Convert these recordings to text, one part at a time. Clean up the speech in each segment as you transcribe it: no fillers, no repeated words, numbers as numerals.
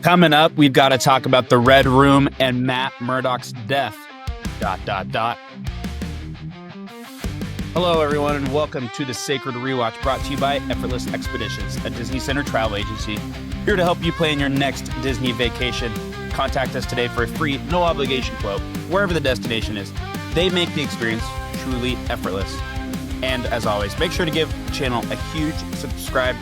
Coming up, we've got to talk about the Red Room and Matt Murdock's death. ... Hello, everyone, and welcome to the Sacred Rewatch, brought to you by Effortless Expeditions, a Disney Center travel agency, here to help you plan your next Disney vacation. Contact us today for a free, no-obligation quote, wherever the destination is. They make the experience truly effortless. And as always, make sure to give the channel a huge subscribe.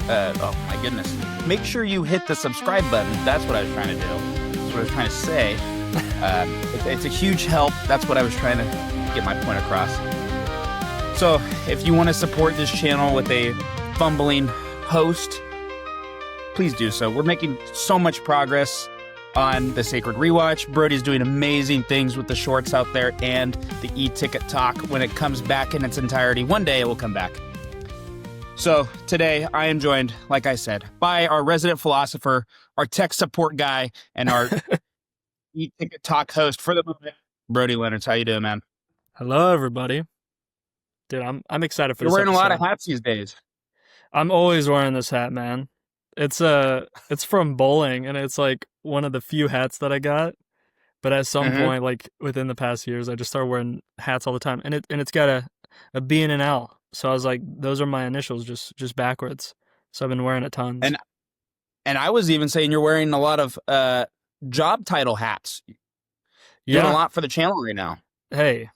Oh my goodness. Make sure you hit the subscribe button. That's what I was trying to do. That's what I was trying to say. It's a huge help. That's what I was trying to get my point across. So if you want to support this channel with a fumbling host, please do so. We're making so much progress on the Sacred Rewatch. Brody's doing amazing things with the shorts out there and the e-ticket talk when it comes back in its entirety. One day it will come back. So today I am joined, like I said, by our resident philosopher, our tech support guy, and our e-ticket talk host for the moment, Brody Leonard. How you doing, man? Hello, everybody. Dude, I'm excited for You're this wearing episode. a lot of hats these days. I'm always wearing this hat, man. It's from bowling, and it's like one of the few hats that I got. But at some point, like within the past years, I just started wearing hats all the time, and it's got a B and an L. So I was like, those are my initials, just backwards. So I've been wearing it tons. And I was even saying you're wearing a lot of job title hats. You're doing a lot for the channel right now. Hey,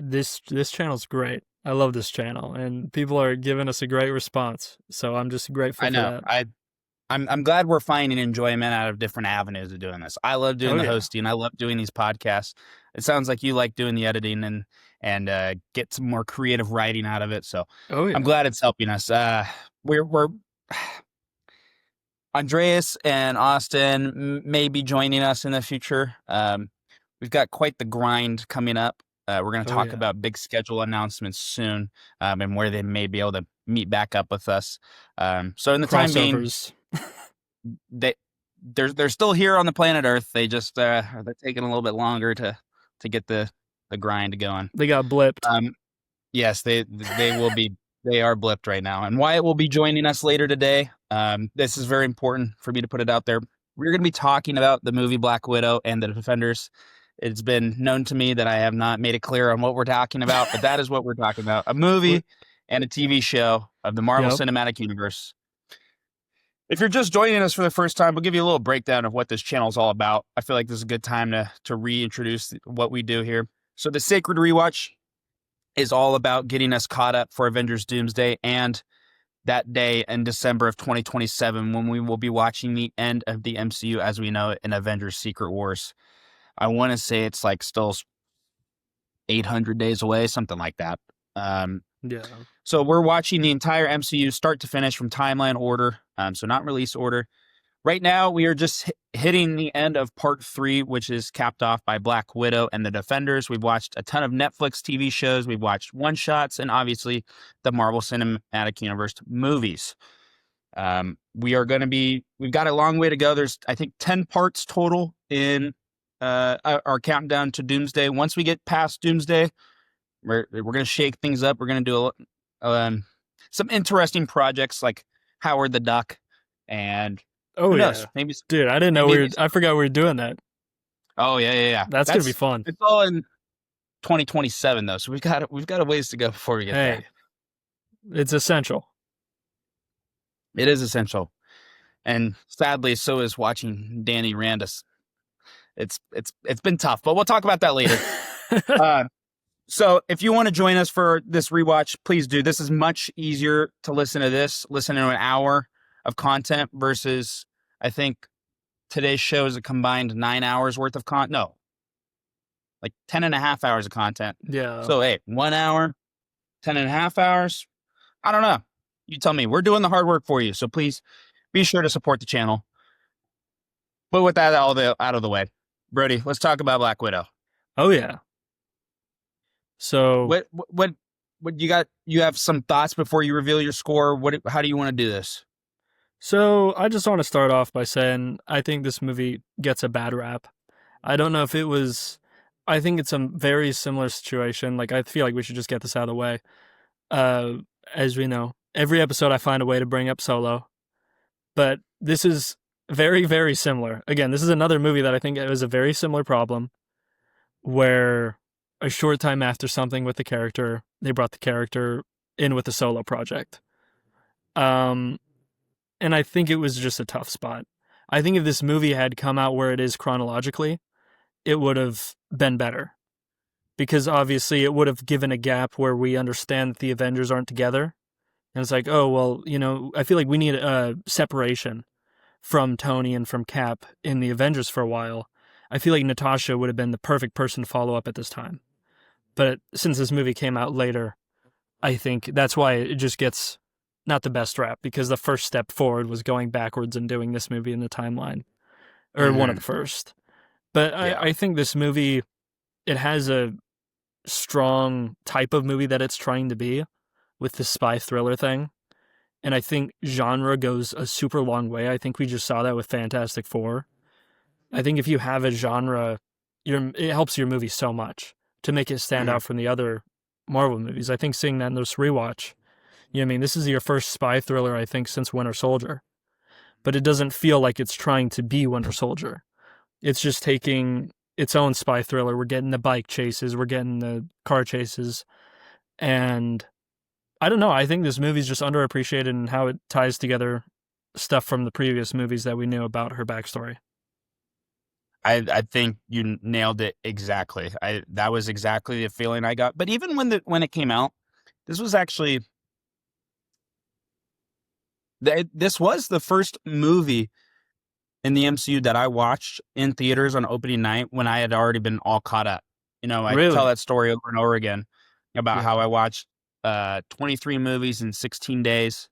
this channel's great. I love this channel, and people are giving us a great response. So I'm just grateful for that. I'm glad we're finding enjoyment out of different avenues of doing this. I love doing the hosting. I love doing these podcasts. It sounds like you like doing the editing and get some more creative writing out of it. So I'm glad it's helping us. We're Andreas and Austin may be joining us in the future. We've got quite the grind coming up. We're going to talk about big schedule announcements soon, and where they may be able to meet back up with us. So in the time being, they're still here on the planet Earth. They just they're taking a little bit longer to get the grind going. They got blipped. Yes, they will be. They are blipped right now. And Wyatt will be joining us later today. This is very important for me to put it out there. We're going to be talking about the movie Black Widow and the Defenders. It's been known to me that I have not made it clear on what we're talking about, but that is what we're talking about. A movie and a TV show of the Marvel Cinematic Universe. If you're just joining us for the first time, we'll give you a little breakdown of what this channel is all about. I feel like this is a good time to reintroduce what we do here. So the Sacred Rewatch is all about getting us caught up for Avengers Doomsday and that day in December of 2027 when we will be watching the end of the MCU as we know it in Avengers Secret Wars. I want to say it's like still 800 days away, something like that. So we're watching the entire MCU start to finish from timeline order, so not release order. Right now, we are just hitting the end of part 3, which is capped off by Black Widow and the Defenders. We've watched a ton of Netflix TV shows. We've watched one-shots and obviously the Marvel Cinematic Universe movies. We've got a long way to go. There's, I think, 10 parts total in our countdown to Doomsday. Once we get past Doomsday, we're going to shake things up. We're going to do some interesting projects like Howard the Duck and who knows? Maybe, dude, I didn't know I forgot we were doing that. Oh yeah. That's gonna be fun. It's all in 2027 though, so we've got a ways to go before we get there. It's essential. It is essential, and sadly, so is watching Danny Randus. It's been tough, but we'll talk about that later. So if you want to join us for this rewatch, please do. This is much easier to listen to an hour of content versus, I think today's show is a combined 9 hours worth of content. No, like 10 and a half hours of content. Yeah. So, 1 hour, 10 and a half hours. I don't know. You tell me. We're doing the hard work for you. So please be sure to support the channel. But with that out of the way, Brody, let's talk about Black Widow. Oh yeah. So what you got? You have some thoughts before you reveal your score. How do you want to do this? So I just want to start off by saying I think this movie gets a bad rap. I don't know if it was. I think it's a very similar situation. Like I feel like we should just get this out of the way. As we know, every episode I find a way to bring up Solo, but this is Very, very similar. Again, this is another movie that I think it was a very similar problem where a short time after something with the character, they brought the character in with a solo project. Um, and I think it was just a tough spot. I think if this movie had come out where it is chronologically, it would have been better because obviously it would have given a gap where we understand that the Avengers aren't together. And it's like, oh, well, I feel like we need a separation from Tony and from Cap in the Avengers for a while. I feel like Natasha would have been the perfect person to follow up at this time. But since this movie came out later, I think that's why it just gets not the best rap because the first step forward was going backwards and doing this movie in the timeline, or one of Hmm. the first. But Yeah. I think this movie, it has a strong type of movie that it's trying to be with the spy thriller thing. And I think genre goes a super long way. I think we just saw that with Fantastic Four. I think if you have a genre, it helps your movie so much to make it stand Hmm. out from the other Marvel movies. I think seeing that in this rewatch, I mean, this is your first spy thriller, I think, since Winter Soldier. But it doesn't feel like it's trying to be Winter Soldier. It's just taking its own spy thriller. We're getting the bike chases, we're getting the car chases, and I don't know. I think this movie's just underappreciated in how it ties together stuff from the previous movies that we knew about her backstory. I think you nailed it exactly. I That was exactly the feeling I got. But even when it came out, this was actually this was the first movie in the MCU that I watched in theaters on opening night when I had already been all caught up. I tell Really? that story over and over again about how Yeah. I watched 23 movies in 16 days.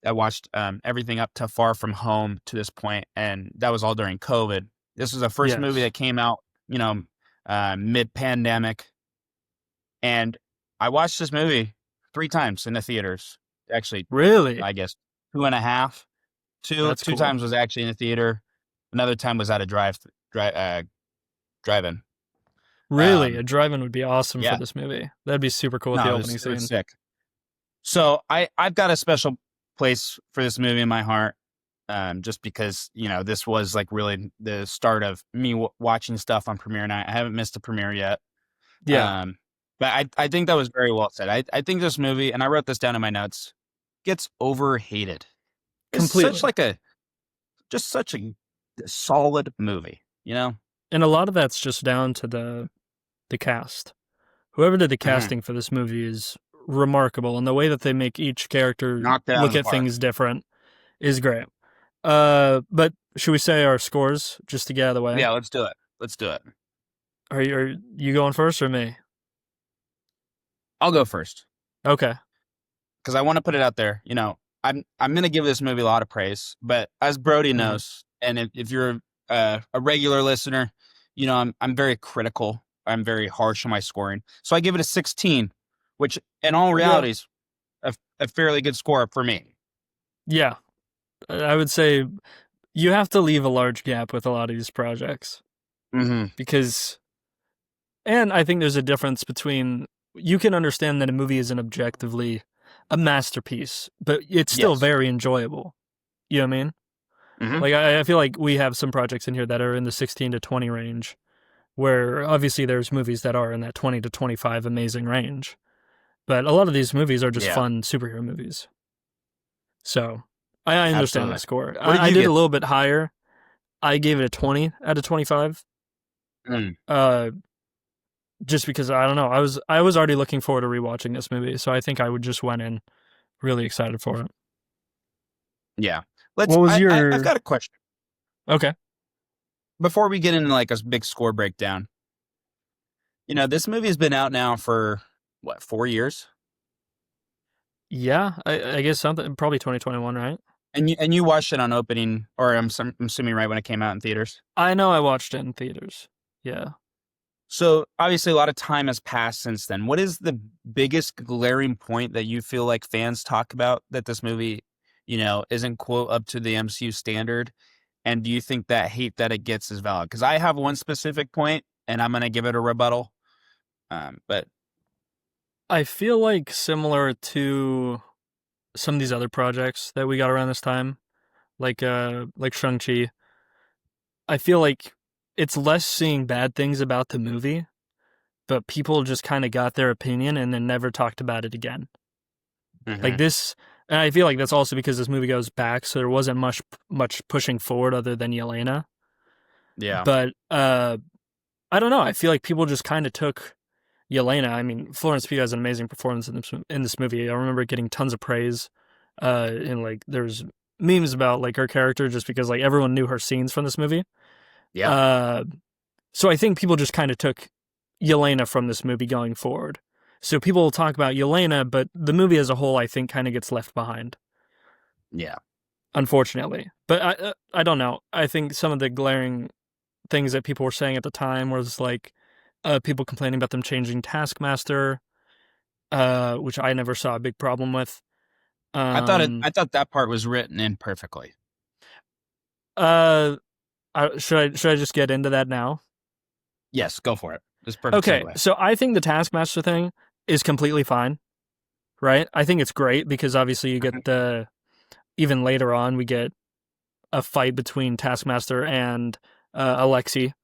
I watched everything up to Far From Home to this point, and that was all during COVID. This was the first movie Yes. that came out, mid pandemic, and I watched this movie 3 times in the theaters. Actually, Really? I guess two and a half. That's Two cool. times was actually in the theater. Another time was at a drive-in. Really? A Um, drive-in would be awesome for yeah, this movie. That'd be super cool with the no, opening it was scene. sick. So I've got a special place for this movie in my heart, just because this was like really the start of me watching stuff on premiere night. I haven't missed a premiere yet, Yeah, um, but I think that was very well said. I think this movie, and I wrote this down in my notes, gets overhated. It's such completely. like a just such a solid movie, And a lot of that's just down to the cast. Whoever did the Mhm. casting for this movie is remarkable, and the way that they make each character Knocked it out of look the at park. things different is great. But should we say our scores just to get out of the way? Yeah, let's do it. Let's do it. Are you going first or me? I'll go first Okay. because I want to put it out there. I'm gonna give this movie a lot of praise, but as Brody Hmm. knows, and if you're a regular listener, I'm very critical. I'm very harsh on my scoring, so I give it a 16, which in all Yeah. reality is a fairly good score for me. Yeah. I would say you have to leave a large gap with a lot of these projects Hmm. because, and I think there's a difference between you can understand that a movie isn't objectively a masterpiece, but it's still Yes. very enjoyable. You know what I mean? Hmm. Like I feel like we have some projects in here that are in the 16 to 20 range, where obviously there's movies that are in that 20 to 25 amazing range, but a lot of these movies are just Yeah. fun superhero movies. So I understand the Absolutely. score. What did I you did a get? little bit higher. I gave it a 20 out of 25. Mm, Uh, just because I don't know, I was already looking forward to rewatching this movie, so I think I would just went in really excited for it. yeah. What was I've your got a question okay? before we get into like a big score breakdown. This movie has been out now for what, 4 years? Yeah, I guess something probably 2021, right? And you watched it on opening, or I'm assuming right when it came out in theaters. I know I watched it in theaters. Yeah. So obviously a lot of time has passed since then. What is the biggest glaring point that you feel like fans talk about that this movie, isn't quote up to the MCU standard? And do you think that hate that it gets is valid? Because I have one specific point, and I'm gonna give it a rebuttal. But I feel like similar to some of these other projects that we got around this time, like Shang-Chi. I feel like it's less seeing bad things about the movie, but people just kind of got their opinion and then never talked about it again. Like Hmm. this, and I feel like that's also because this movie goes back, so there wasn't much pushing forward other than Yelena. Yeah. But I don't know. I feel like people just kind of took Yelena. I mean, Florence Pugh has an amazing performance in this movie. I remember getting tons of praise. And like there's memes about like her character just because like everyone knew her scenes from this movie. Yeah. Uh, so I think people just kind of took Yelena from this movie going forward. So people will talk about Yelena, but the movie as a whole, I think, kind of gets left behind, Yeah. unfortunately. But I don't know. I think some of the glaring things that people were saying at the time was like people complaining about them changing Taskmaster, which I never saw a big problem with. Um, I thought that part was written in perfectly. uh, should I just get into that now? Yes, go for it. It's a perfect Okay, segue. so I think the Taskmaster thing is completely fine, right? I think it's great because obviously you get Mhm. the even later on we get a fight between Taskmaster and Alexei.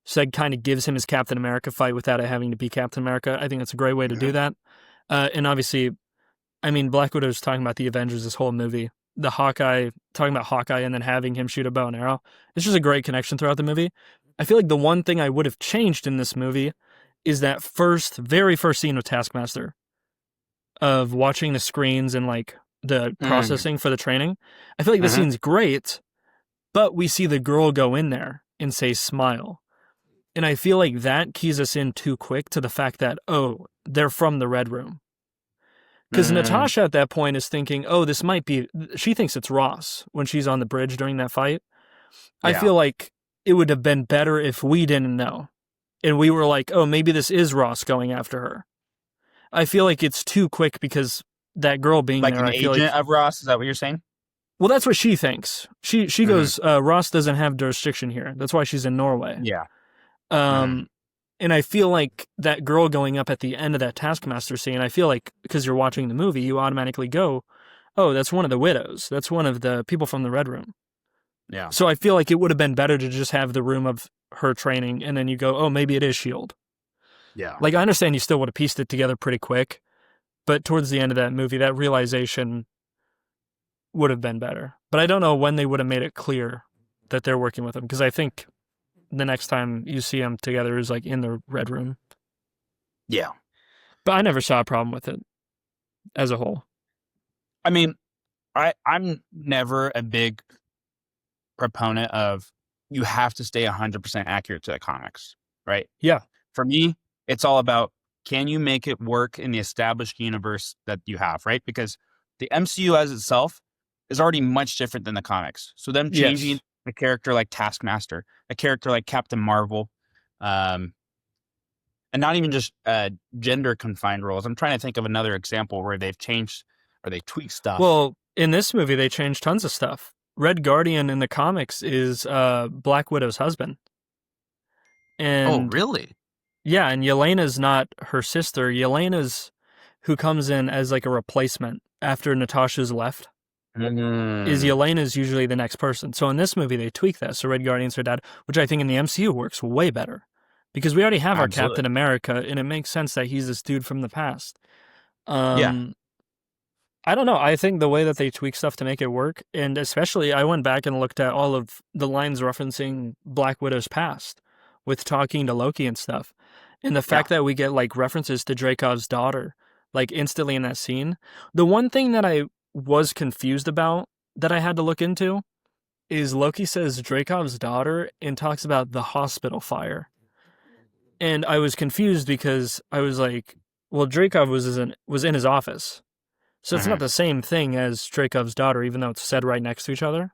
So that kind of gives him his Captain America fight without it having to be Captain America. I think that's a great way to do Mhm. that. And obviously, I mean, Black Widow's talking about the Avengers this whole movie. The Hawkeye, talking about Hawkeye and then having him shoot a bow and arrow. It's just a great connection throughout the movie. I feel like the one thing I would have changed in this movie is that very first scene with Taskmaster of watching the screens and like the Mm. processing for the training. I feel like the Mhm. scene's great, but we see the girl go in there and say smile. And I feel like that keys us in too quick to the fact that, oh, they're from the Red Room. Because Mm. Natasha at that point is thinking, oh, this might be, she thinks it's Ross when she's on the bridge during that fight. I Yeah. feel like it would have been better if we didn't know. And we were like, oh, maybe this is Ross going after her. I feel like it's too quick because that girl being Like there, an I feel agent like, of Ross, is that what you're saying? well, that's what she thinks. She Hmm. goes, Ross doesn't have jurisdiction here. That's why she's in Norway. Yeah. Hmm. Um, and I feel like that girl going up at the end of that Taskmaster scene, I feel like because you're watching the movie, you automatically go, oh, that's one of the widows. That's one of the people from the Red Room. Yeah. So I feel like it would have been better to just have the room of her training and then you go, oh, maybe it is S.H.I.E.L.D. Yeah. Like, I understand you still would have pieced it together pretty quick, but towards the end of that movie, that realization would have been better. But I don't know when they would have made it clear that they're working with him because I think the next time you see them together is like in the Red Room. Yeah. But I never saw a problem with it as a whole. I mean, I'm never a big proponent of you have to stay 100% accurate to the comics, right? Yeah. For me, it's all about can you make it work in the established universe that you have, right? Because the MCU as itself is already much different than the comics. So them changing Yes. a character like Taskmaster, a character like Captain Marvel, um, and not even just gender confined roles. I'm trying to think of another example where they've changed or they tweaked stuff. Well, in this movie, they changed tons of stuff. Red Guardian in the comics is Black Widow's husband. Oh, And really? yeah, and Yelena's not her sister. Yelena's who comes in as like a replacement after Natasha's left. Is Mm, Yelena's usually the next person. So in this movie, they tweak that. So Red Guardian's her dad, which I think in the MCU works way better. Because we already have our absolutely. Captain America, and it makes sense that he's this dude from the past. Yeah. Um, I don't know. I think the way that they tweak stuff to make it work, and especially I went back and looked at all of the lines referencing Black Widow's past with talking to Loki and stuff. And the Yeah. fact that we get like references to Dracov's daughter, like instantly in that scene. The one thing that I was confused about that I had to look into is Loki says Dracov's daughter and talks about the hospital fire. And I was confused because I was like, well, Dracov was in his office. So it's not Hmm. the same thing as Dracov's daughter, even though it's said right next to each other.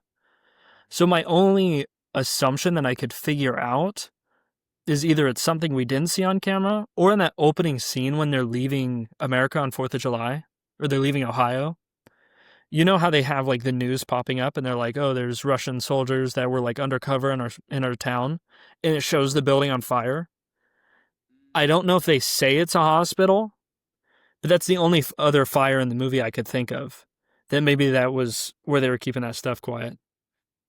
So my only assumption that I could figure out is either it's something we didn't see on camera, or in that opening scene when they're leaving America on 4th of July, or they're leaving Ohio. You know how they have like the news popping up and they're like, oh, there's Russian soldiers that were like undercover in our town, and it shows the building on fire. I don't know if they say it's a hospital, but that's the only other fire in the movie I could think of. Then maybe that was where they were keeping that stuff quiet.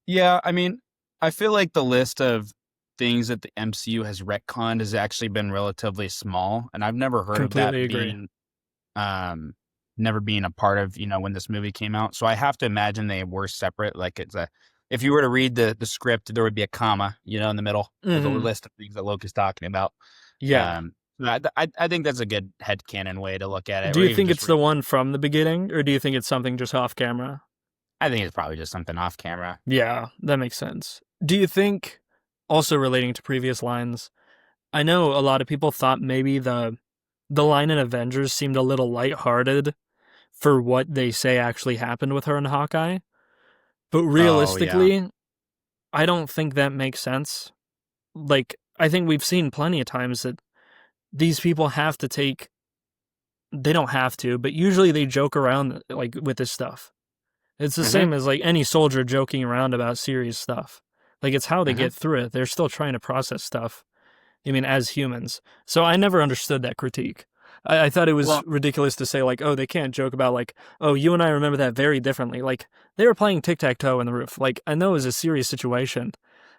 Yeah, I mean, I feel like the list of things that the MCU has retconned has actually been relatively small, and I've never heard of that Completely agree. being um never being a part of, when this movie came out. So I have to imagine they were separate. Like it's a if you were to read the script, there would be a comma, in the middle of the Hmm. list of things that Loki's talking about. Yeah. I think that's a good headcanon way to look at it, Do or you even think just it's the read. one from the beginning, or do you think it's something just off camera? I think it's probably just something off camera. Yeah, that makes sense. Do you think, also relating to previous lines, I know a lot of people thought maybe the line in Avengers seemed a little lighthearted for what they say actually happened with her and Hawkeye, but Oh yeah. realistically, I don't think that makes sense. Like, I think we've seen plenty of times that these people have to take, they don't have to, but usually they joke around like with this stuff. It's the Hmm. same as like any soldier joking around about serious stuff. Like it's how they Hmm. get through it. They're still trying to process stuff. I mean, as humans. So I never understood that critique. I thought it was Well, ridiculous to say like, oh, they can't joke about like, oh, you and I remember that very differently. Like they were playing tic tac toe in the roof. Like I know it was a serious situation,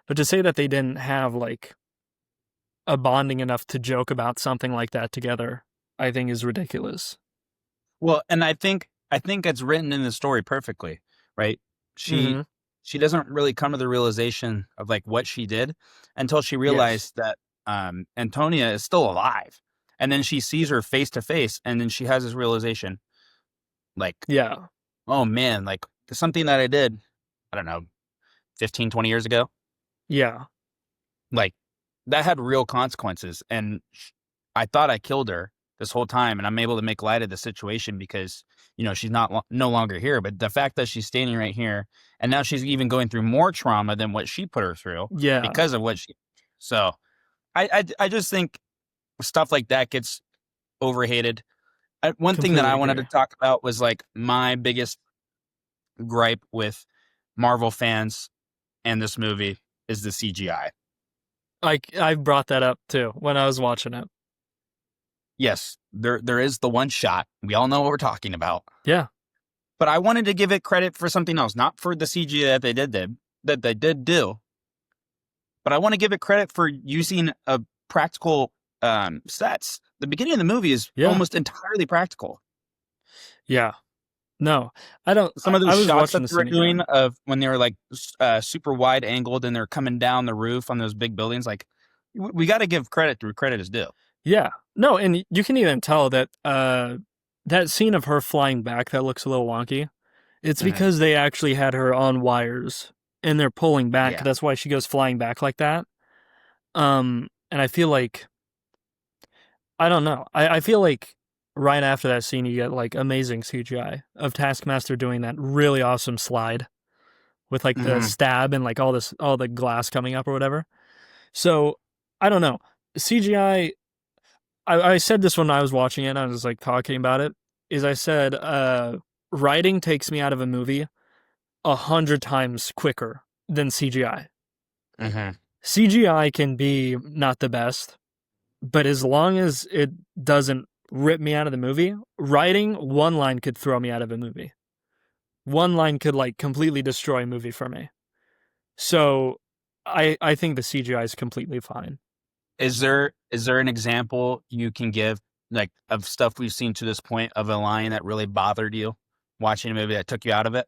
but to say that they didn't have like a bonding enough to joke about something like that together, I think is ridiculous. and I think it's written in the story perfectly, right? She Mm-hmm. she doesn't really come to the realization of like what she did until she Yes. realized that Antonia is still alive. And then she sees her face to face, and then she has this realization like, Yeah. oh man, like something that I did, I don't know, 15, 20 years ago, Yeah. like that had real consequences. And I thought I killed her this whole time, and I'm able to make light of the situation because she's no longer here. But the fact that she's standing right here, and now she's even going through more trauma than what she put her through Yeah. because of what she. So I just think stuff like that gets overhated. One thing that Completely I wanted to agree. talk about was like my biggest gripe with Marvel fans and this movie is the CGI. I brought that up too when I was watching it. Yes, there is the one shot. We all know what we're talking about. Yeah. But I wanted to give it credit for something else, not for the CG that they did do, but I want to give it credit for using a practical sets. The beginning of the movie is Yeah. almost entirely practical. Yeah. No, I don't. Some of I those was shots watching that the they were scene doing again. of when they were like super wide angled and they're coming down the roof on those big buildings, like we got to give credit where credit is due. Yeah. No, and you can even tell that that scene of her flying back that looks a little wonky. It's Hmm. because they actually had her on wires and they're pulling back. Yeah. That's why she goes flying back like that. And I feel like I don't know. I feel like right after that scene you get like amazing CGI of Taskmaster doing that really awesome slide with like the Hmm. stab and like all the glass coming up or whatever. So I don't know. CGI. I said this when I was watching it. And I was like talking about it. Is I said writing takes me out of a movie 100 times quicker than CGI. Hmm. CGI can be not the best, but as long as it doesn't rip me out of the movie, writing one line could throw me out of a movie. One line could like completely destroy a movie for me. So I think the CGI is completely fine. Is there an example you can give like of stuff we've seen to this point of a line that really bothered you watching a movie that took you out of it?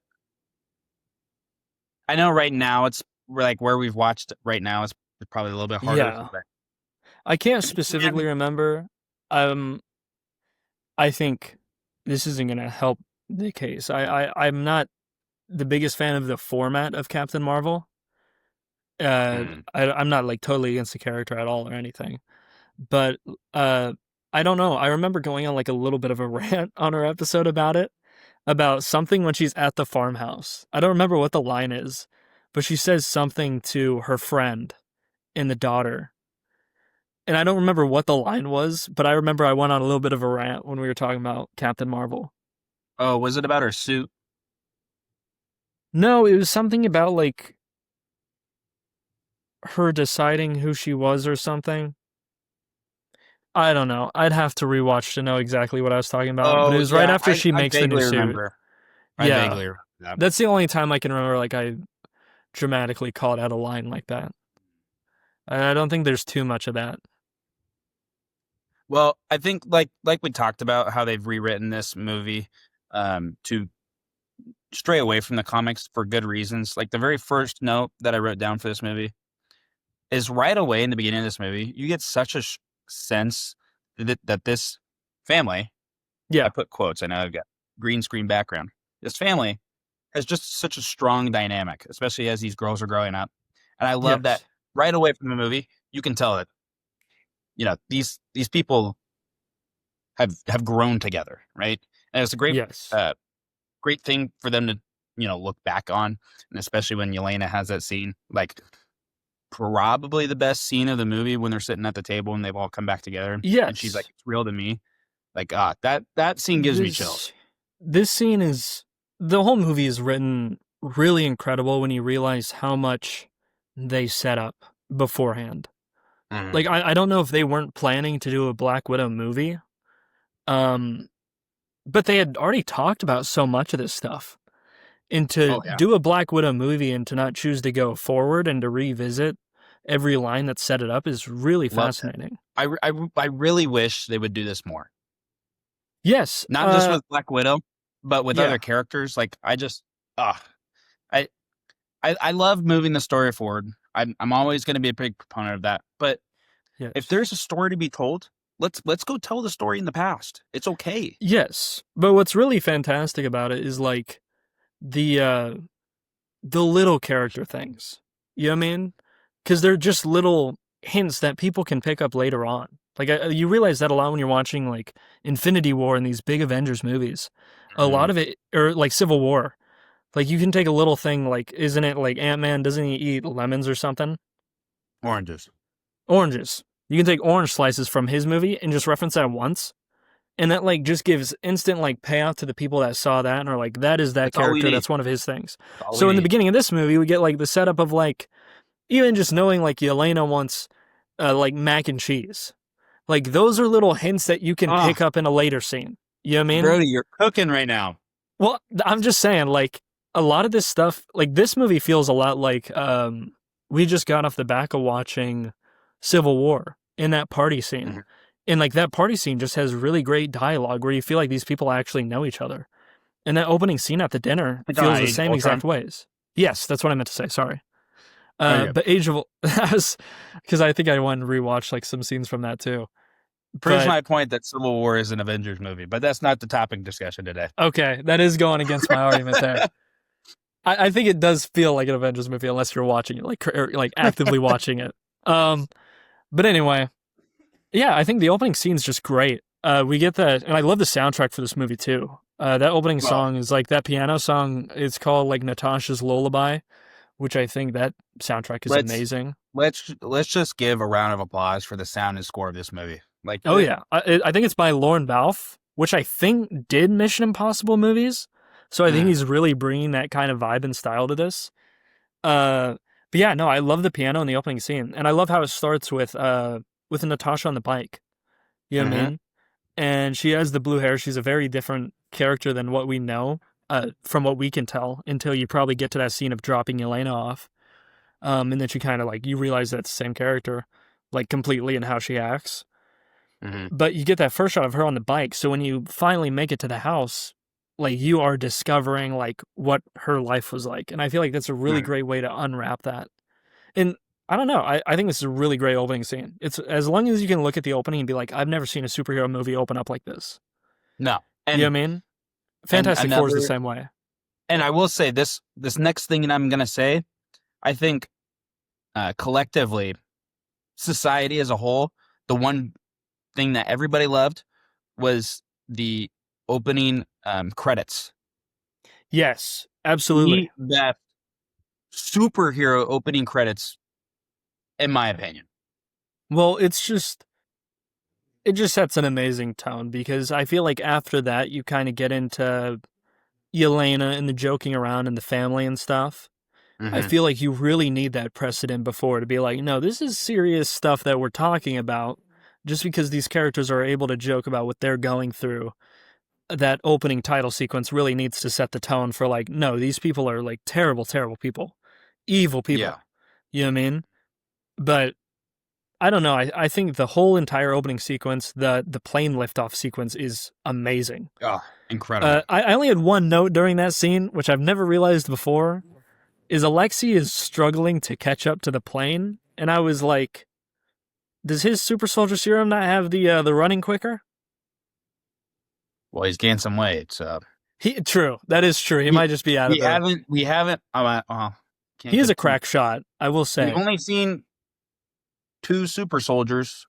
I know right now it's like where we've watched right now is probably a little bit harder, Yeah. but I can't specifically man, remember. Um I think this isn't gonna help the case. I'm not the biggest fan of the format of Captain Marvel. mm, I'm not like totally against the character at all or anything, but uh, I don't know. I remember going on like a little bit of a rant on her episode about it, about something when she's at the farmhouse. I don't remember what the line is, but she says something to her friend and the daughter. And I don't remember what the line was, but I remember I went on a little bit of a rant when we were talking about Captain Marvel. oh, was it about her suit? No, it was something about like her deciding who she was or something. I don't know. I'd have to rewatch to know exactly what I was talking about, but it Oh was right yeah, after she I makes the new vaguely suit. remember. I Yeah. vaguely remember that. That's the only time I can remember like I dramatically called out a line like that. I don't think there's too much of that. Well, I think like we talked about how they've rewritten this movie to stray away from the comics for good reasons. Like the very first note that I wrote down for this movie is right away in the beginning of this movie, you get such a sense that this family, I Yeah. put quotes, I know I've got green screen background. This family has just such a strong dynamic, especially as these girls are growing up. And I love that Yes. right away from the movie, you can tell that, these people have grown together, right? And it's a Yes. great thing for them to, look back on. And especially when Yelena has that scene, like probably the best scene of the movie when they're sitting at the table and they've all come back together. And she's like, Yes. it's real to me. Like, that scene gives me chills. This scene is the whole movie is written really incredible when you realize how much they set up beforehand. Mhm. Like I don't know if they weren't planning to do a Black Widow movie. Um but they had already talked about so much of this stuff. And to Oh, yeah. do a Black Widow movie and to not choose to go forward and to revisit every line that set it up is really Love that. fascinating. I really wish they would do this more. Yes, Not just with Black Widow, but with yeah, other characters. Like, I just, ah, I, I love moving the story forward. I'm always going to be a big proponent of that. But if yes. there's a story to be told, let's go tell the story in the past. It's okay. Yes, but what's really fantastic about it is like the uh the little character things. You know what I mean? Because they're just little hints that people can pick up later on. Like you realize that a lot when you're watching like Infinity War and these big Avengers movies. A lot Mhm. of it, or like Civil War. Like you can take a little thing, like isn't it like Ant-Man? Doesn't he eat lemons or something? Oranges. Oranges. You can take orange slices from his movie and just reference that once, and that like just gives instant like payoff to the people that saw that and are like, that is that That's all we character. need. That's one of his things. That's all we So in the need. beginning of this movie, we get like the setup of like even just knowing like Yelena wants like mac and cheese. Like those are little hints that you can Ah, pick up in a later scene. You know what I mean? Brody, you're cooking right now. Well, I'm just saying, like a lot of this stuff, like this movie feels a lot like we just got off the back of watching Civil War in that party scene. Mhm. And like that party scene just has really great dialogue where you feel like these people actually know each other. And that opening scene at the dinner It's on feels the Age of same Ultron. exact ways. Yes, that's what I meant to say. Sorry. Oh, you're good. But Age of because I think I wanted to rewatch like some scenes from that too. Proves But my point that Civil War is an Avengers movie, but that's not the topic discussion today. okay, that is going against my argument there. I think it does feel like an Avengers movie unless you're watching it, like actively watching it. Um, but anyway, yeah, I think the opening scene's just great. We get that, and I love the soundtrack for this movie too. That opening Well, song is like that piano song. It's called like Natasha's Lullaby, which I think that soundtrack is let's amazing. let's just give a round of applause for the sound and score of this movie. Like Oh yeah, I think it's by Lorne Balfe, which I think did Mission Impossible movies. So I think mm, he's really bringing that kind of vibe and style to this. Uh, but yeah, no, I love the piano in the opening scene, and I love how it starts with Natasha on the bike. You know what I mhm, mean? And she has the blue hair. She's a very different character than what we know, from what we can tell, until you probably get to that scene of dropping Elena off. And then she kind of like you realize that's the same character, like completely in how she acts. mhm, But you get that first shot of her on the bike. So when you finally make it to the house, like you are discovering like what her life was like. And I feel like that's a really mhm. great way to unwrap that. And I don't know. I think this is a really great opening scene. It's as long as you can look at the opening and be like, I've never seen a superhero movie open up like this. No, You know what I mean? and Fantastic Four is the another, same way. and I will say this next thing that I'm gonna say, I think collectively, society as a whole, the one thing that everybody loved was the opening credits. Yes, The absolutely. best superhero opening credits, in my opinion. Well, it just sets an amazing tone because I feel like after that you kind of get into Yelena and the joking around and the family and stuff. I Hmm. feel like you really need that precedent before to be like, no, this is serious stuff that we're talking about. Just because these characters are able to joke about what they're going through, that opening title sequence really needs to set the tone for like, no, these people are like terrible, terrible people. evil Yeah. people. You know what I mean? But I don't know. I think the whole entire opening sequence, the plane liftoff sequence, is amazing. Oh, incredible. I only had one note during that scene, which I've never realized before, is Alexei is struggling to catch up to the plane, and I was like, does his super soldier serum not have the running quicker? Well, he's gained some weight, so True, that is true. He we might just be out of we the. haven't. Can't He is a get too. crack shot, I will We've say. only seen two super soldiers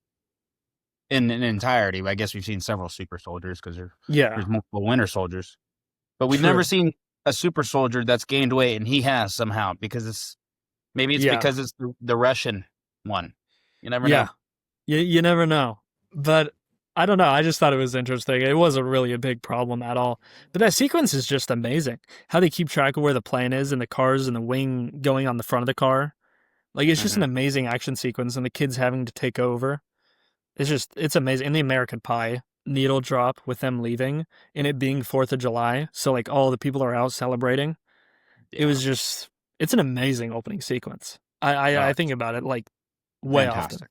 in entirety. I guess we've seen several super soldiers because Yeah, there's multiple Winter Soldiers, but we've never true. seen a super soldier that's gained weight, and he has somehow because it's Yeah, because it's the Russian one. You never know. yeah. You never know, but I don't know. I just thought it was interesting. It wasn't really a big problem at all. But that sequence is just amazing. How they keep track of where the plane is and the cars and the wing going on the front of the car. Like it's just an Hmm. amazing action sequence and the kids having to take over. It's amazing. And the American Pie needle drop with them leaving and it being 4th of July. So like all the people are out celebrating. It Yeah. was just it's an amazing opening sequence. Oh, I think it's about it like way often. fantastic.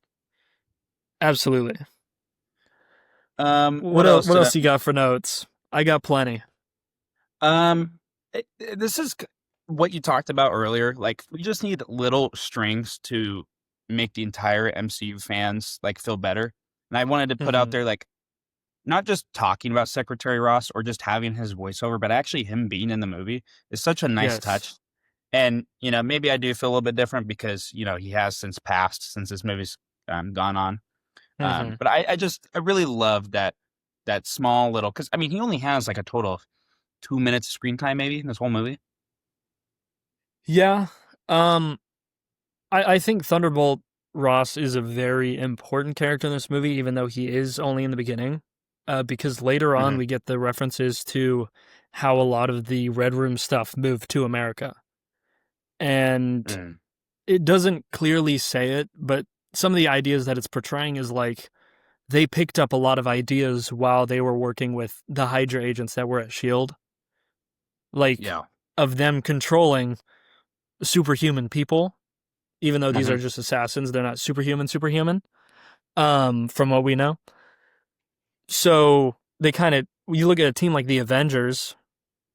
Absolutely. What else What did I? else you got for notes? I got plenty. Um, this is what you talked about earlier. Like, we just need little strings to make the entire MCU fans like feel better. And I wanted to put out Hmm. there like not just talking about Secretary Ross or just having his voiceover, but actually him being in the movie is such a nice Yes. touch. And maybe I do feel a little bit different because he has since passed since this movie's gone on. Hmm. But I really love that small little because I mean he only has like a total of 2 minutes screen time maybe in this whole movie. Yeah. Um. I think Thunderbolt Ross is a very important character in this movie, even though he is only in the beginning. Because later on Hmm. we get the references to how a lot of the Red Room stuff moved to America, and Mm. it doesn't clearly say it, but some of the ideas that it's portraying is like they picked up a lot of ideas while they were working with the Hydra agents that were at Shield, like Yeah. of them controlling superhuman people, even though these are Hmm. just assassins, they're not superhuman. From what we know. So they kind of you look at a team like the Avengers,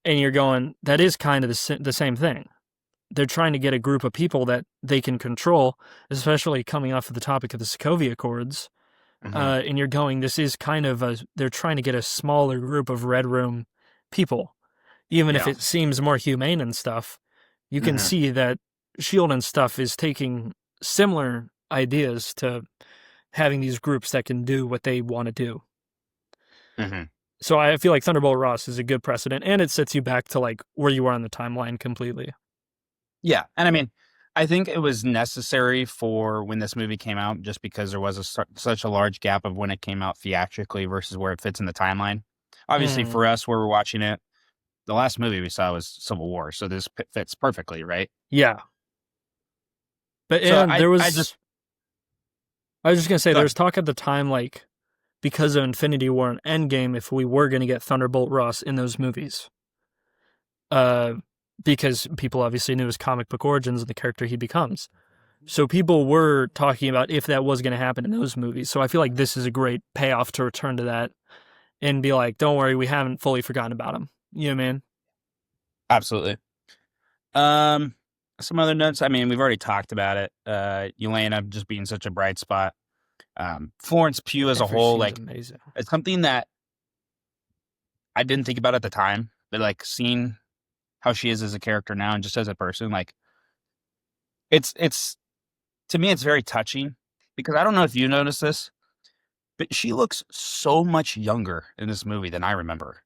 and you're going, that is kind of the same thing. They're trying to get a group of people that they can control, especially coming off of the topic of the Sokovia Accords. Hmm. And you're going, this is kind of they're trying to get a smaller group of Red Room people, even if Yeah. it seems more humane and stuff. You can Hmm. see that Shield and stuff is taking similar ideas to having these groups that can do what they want to do. Hmm. So I feel like Thunderbolt Ross is a good precedent, and it sets you back to like where you are on the timeline completely. Yeah. And I mean, I think it was necessary for when this movie came out, just because there was such a large gap of when it came out theatrically versus where it fits in the timeline. Obviously, Mm, for us, where we're watching it, the last movie we saw was Civil War, so this fits perfectly, right? yeah, but So and I just I was just gonna say go there ahead. was talk at the time like because of Infinity War and Endgame if we were gonna get Thunderbolt Ross in those movies, uh, because people obviously knew his comic book origins and the character he becomes. So people were talking about if that was going to happen in those movies. So I feel like this is a great payoff to return to that and be like, don't worry, we haven't fully forgotten about him. You know what I mean? Absolutely. Um, some other notes. I mean, we've already talked about it. Elena just being such a bright spot. Florence Pugh as a Every whole, scene's like amazing. it's something that I didn't think about at the time, but like seeing how she is as a character now and just as a person, like it's to me it's very touching because I don't know if you noticed this, but she looks so much younger in this movie than I remember.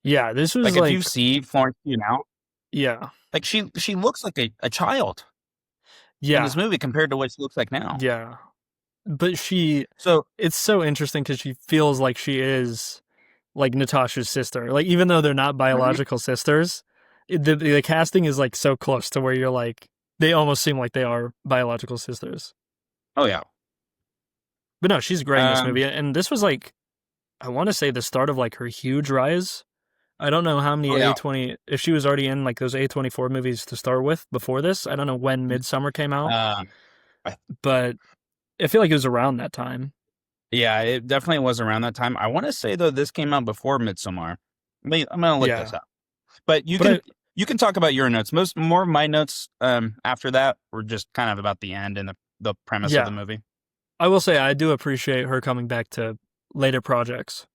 Yeah, this was Like if you like, see Florence Pugh now, yeah, like she looks like a child in this yeah, movie compared to what she looks like now. yeah. But So it's so interesting because she feels like she is like Natasha's sister. Like, even though they're not mhm. biological sisters, the casting is like so close to where you're like, they almost seem like they are biological sisters. Oh yeah. But no, she's great in this Um, movie. And this was like, I want to say the start of like her huge rise. I don't know how many Oh yeah. A20 if she was already in like those A24 movies to start with before this. I don't know when Midsummer came out, Uh, I- but I feel like it was around that time. yeah, it definitely was around that time. I want to say though this came out before Midsommar. I'm gonna look this Yeah. up. But But I you can talk about your notes. Most more of my notes after that were just kind of about the end and the premise of the yeah, movie. I will say I do appreciate her coming back to later projects.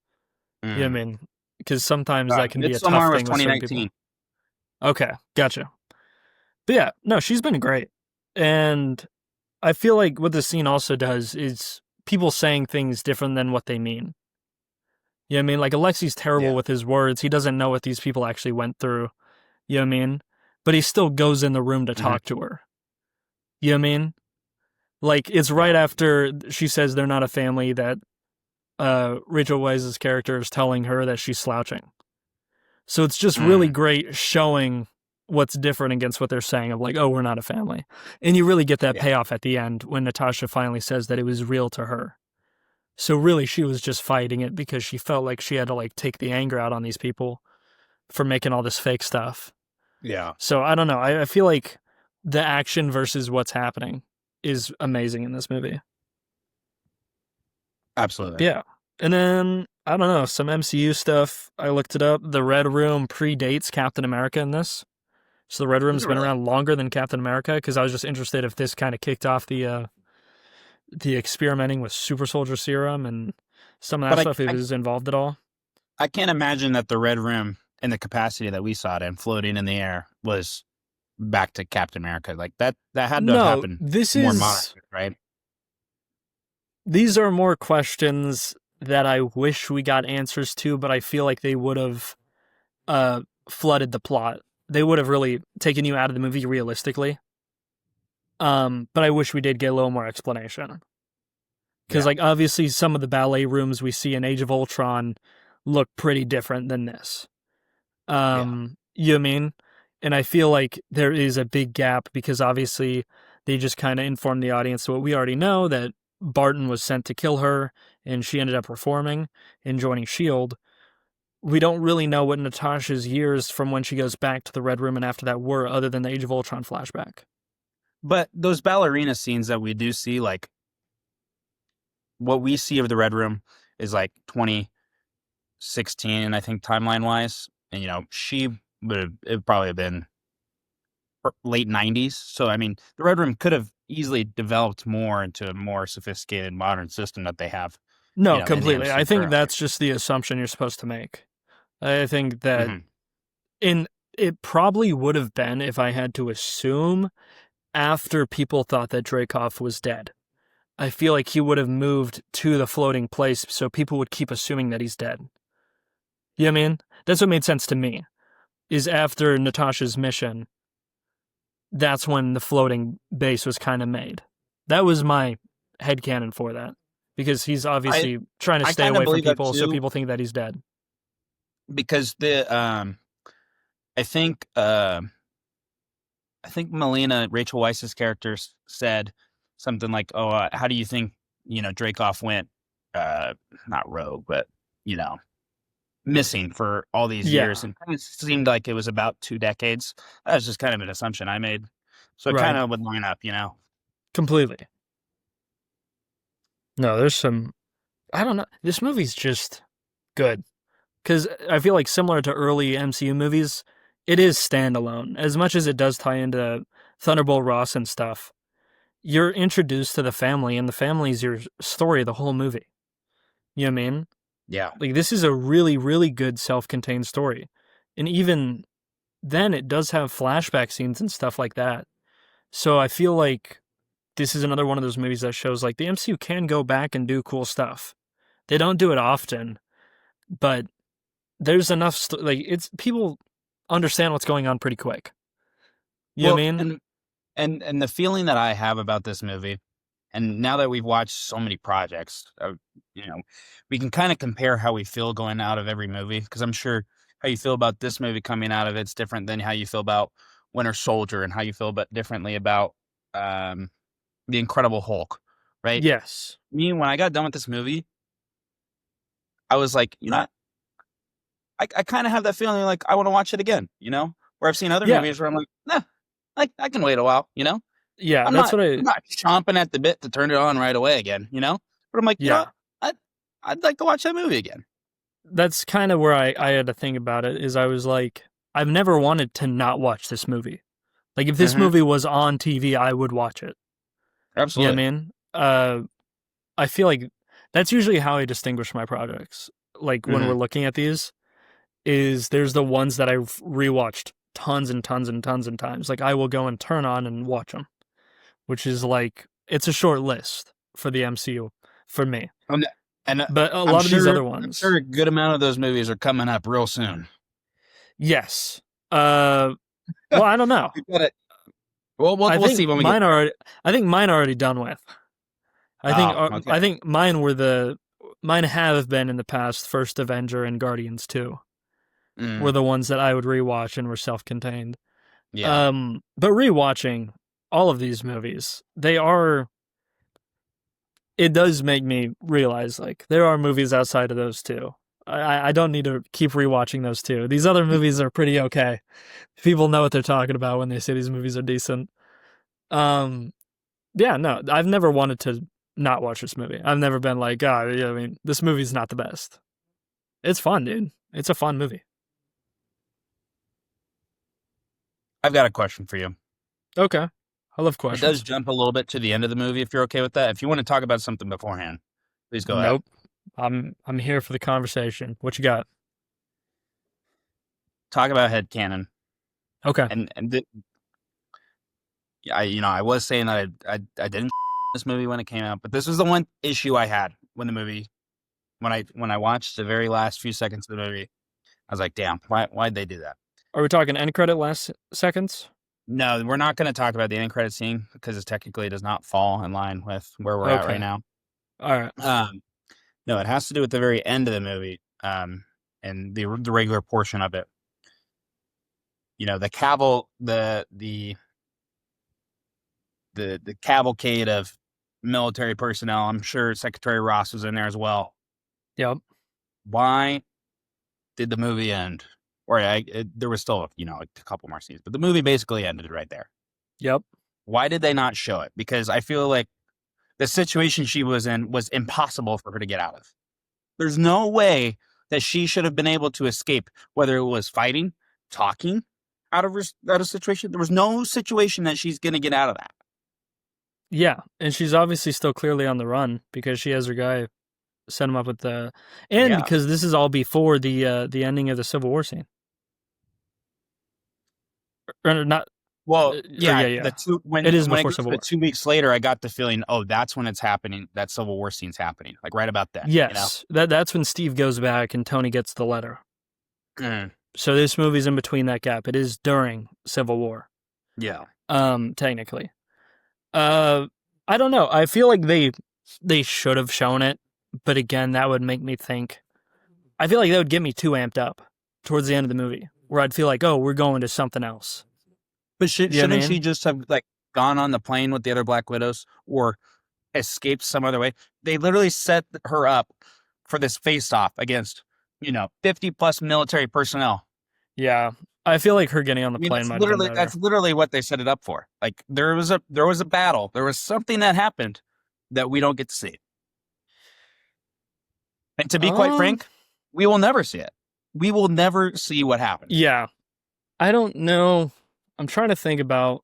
You know what Mm. I mean? Because sometimes that can be a tough Midsommar was thing with certain people. 2019. Okay, gotcha. But yeah, no, she's been great. And I feel like what this scene also does is people saying things different than what they mean. You know what I mean? Like Alexi's terrible Yeah. with his words. He doesn't know what these people actually went through. You know what I mean? But he still goes in the room to Hmm. talk to her. You know what I mean? Like it's Yeah. right after she says they're not a family that Rachel Weisz's character is telling her that she's slouching. So it's just really Mm. great showing what's different against what they're saying of like, oh, we're not a family. And you really get that Yeah. payoff at the end when Natasha finally says that it was real to her. So really she was just fighting it because she felt like she had to like take the anger out on these people for making all this fake stuff. Yeah. So I don't know. I feel like the action versus what's happening is amazing in this movie. Absolutely. Yeah. And then I don't know, some MCU stuff. I looked it up. The Red Room predates Captain America in this. So the Red Is Room's it been really? around longer than Captain America because I was just interested if this kind of kicked off the experimenting with super soldier serum and some of that But stuff. If it was involved at all. I can't imagine that the Red Room and the capacity that we saw it in floating in the air was back to Captain America. Like that had to have No, happened this more modern, is right? these are more questions that I wish we got answers to, but I feel like they would have uh flooded the plot. They would have really taken you out of the movie realistically. But I wish we did get a little more explanation. Because Yeah. like obviously some of the ballet rooms we see in Age of Ultron look pretty different than this. Yeah. You know what I mean? And I feel like there is a big gap because obviously they just kind of informed the audience what we already know that Barton was sent to kill her and she ended up reforming and joining Shield. We don't really know what Natasha's years from when she goes back to the Red Room and after that were other than the Age of Ultron flashback. But those ballerina scenes that we do see, like what we see of the Red Room is like 2016, I think timeline wise. And she would have it probably have been late 90s. So I mean, the Red Room could have easily developed more into a more sophisticated modern system that they have, No, in the completely. I MC think currently. that's just the assumption you're supposed to make. I think that Hmm. in it probably would have been if I had to assume after people thought that Dreykov was dead. I feel like he would have moved to the floating place so people would keep assuming that he's dead. You know what I mean? That's what made sense to me. Is after Natasha's mission, that's when the floating base was kind of made. That was my headcanon for that. Because he's I obviously trying to I stay kind of away from believe that people so too people think that he's dead. because I think Melina Rachel Weisz's character said something like, "Oh, how do you think Dreykov went not rogue, but you know missing for all these years?" Yeah, And it seemed like it was about 2 decades. That was just kind of an assumption I made, so it kind right. of would line up. Completely. No, there's some. I don't know. This movie's just good. Because I feel like similar to early MCU movies, it is standalone. As much as it does tie into Thunderbolt Ross and stuff, you're introduced to the family, and the family's your story the whole movie. You know what I mean? Yeah, Like, this is a really, really good self contained story. And even then, it does have flashback scenes and stuff like that. So I feel like this is another one of those movies that shows like the MCU can go back and do cool stuff. They don't do it often, but there's enough like it's people understand what's going on pretty quick. You know what well, I mean? and the feeling that I have about this movie. And now that we've watched so many projects, you know, we can kind of compare how we feel going out of every movie. Because I'm sure how you feel about this movie coming out of it's different than how you feel about Winter Soldier and how you feel about differently about um, the Incredible Hulk, right? Yes. Me, when I got done with this movie, I was like, you know, what? I kind of have that feeling like I want to watch it again, you know? Where I've seen other Yeah, movies where I'm like, nah, I can wait a while, you know? yeah, I'm that's not what I'm I. not chomping at the bit to turn it on right away again, you know? But I'm like, you know Yeah, what? I'd like to watch that movie again. that's kind of where I had to think about it. Is I was like, I've never wanted to not watch this movie. Like if this Hmm. movie was on TV, I would watch it. You know what Absolutely. I mean? I feel like that's usually how I distinguish my projects. Like when we're Hmm. looking at these, is there's the ones that I've rewatched tons and tons and tons and times. Like I will go and turn on and watch them, which is like it's a short list for the MCU for me. And, and But a I'm lot of these sure other I'm sure ones, a good amount of those movies are coming up real soon. yes. Uh, well, I don't know. We gotta, well, we'll I we'll see think when we get mine there. are. I think mine are already done with. Oh, okay. I think mine were the mine have been in the past. First Avenger and Guardians 2 were Mm, the ones that I would rewatch and were self-contained. yeah. But rewatching all of these movies, they are. It does make me realize like there are movies outside of those two. I don't need to keep rewatching those two. These other movies are pretty okay. People know what they're talking about when they say these movies are decent. Um, yeah, no, I've never wanted to not watch this movie. I've never been like, oh, yeah, I mean, this movie's not the best. It's fun, dude. It's a fun movie. I've got a question for you. Okay. I love It does questions. jump a little bit to the end of the movie if you're okay with that. If you want to talk about something beforehand, please go ahead. Nope. I'm here for the conversation. What you got? Talk about headcanon. Okay. And I was saying that I didn't this movie when it came out, but this was the one issue I had when the movie when I watched the very last few seconds of the movie. I was like, damn, why'd they do that? Are we talking end credit last seconds? No, we're not going to talk about the end credit scene because it technically does not fall in line with where we're at right Okay. now. All right. Um, no, it has to do with the very end of the movie, and the regular portion of it. You know, the cavalcade of military personnel. I'm sure Secretary Ross was in there as well. Yep. Why did the movie end? Or there was still, a couple more scenes, but the movie basically ended right there. Yep. Why did they not show it? Because I feel like the situation she was in was impossible for her to get out of. There's no way that she should have been able to escape, whether it was fighting, talking out of situation. There was no situation that she's going to get out of that. Yeah, and she's obviously still clearly on the run because she has her guy set him up with the, and Yeah. because this is all before the ending of the Civil War scene. Or not. Well, Or yeah, yeah, the yeah. two It is when it before goes to Civil the War. 2 weeks later, I got the feeling, oh, that's when it's happening. That Civil War scene's happening, like right about then. Yes, that's when Steve goes back and Tony gets the letter. Mm, So this movie's in between that gap. It is during Civil War. yeah, Technically. Uh, I don't know. I feel like they should have shown it, but again, that would make me think. I feel like that would get me too amped up towards the end of the movie, where I'd feel like, oh, we're going to something else. but You know what I shouldn't she mean? just have like gone on the plane with the other Black Widows or escaped some other way? They literally set her up for this face off against 50 plus military personnel. Yeah, I feel like her getting on I the mean, plane might have been better. that's literally what they set it up for. Like there was a battle, there was something that happened that we don't get to see. And to be quite Um, frank, we will never see it. We will never see what happened. yeah, I don't know. I'm trying to think about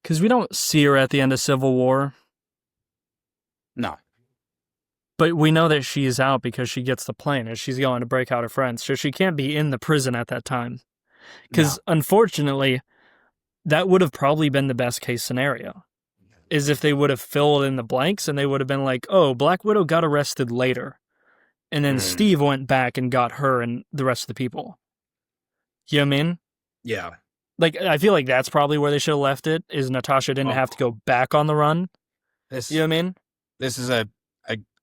because we don't see her at the end of Civil War, No. but we know that she's out because she gets the plane and she's going to break out her friends, so she can't be in the prison at that time. No. Because unfortunately, that would have probably been the best case scenario. Is if they would have filled in the blanks and they would have been like, oh, Black Widow got arrested later. And then Mm, Steve went back and got her and the rest of the people. You know what I mean? yeah. Like, I feel like that's probably where they should have left it, is Natasha didn't Oh, have to go back on the run. You this know what I mean? this is a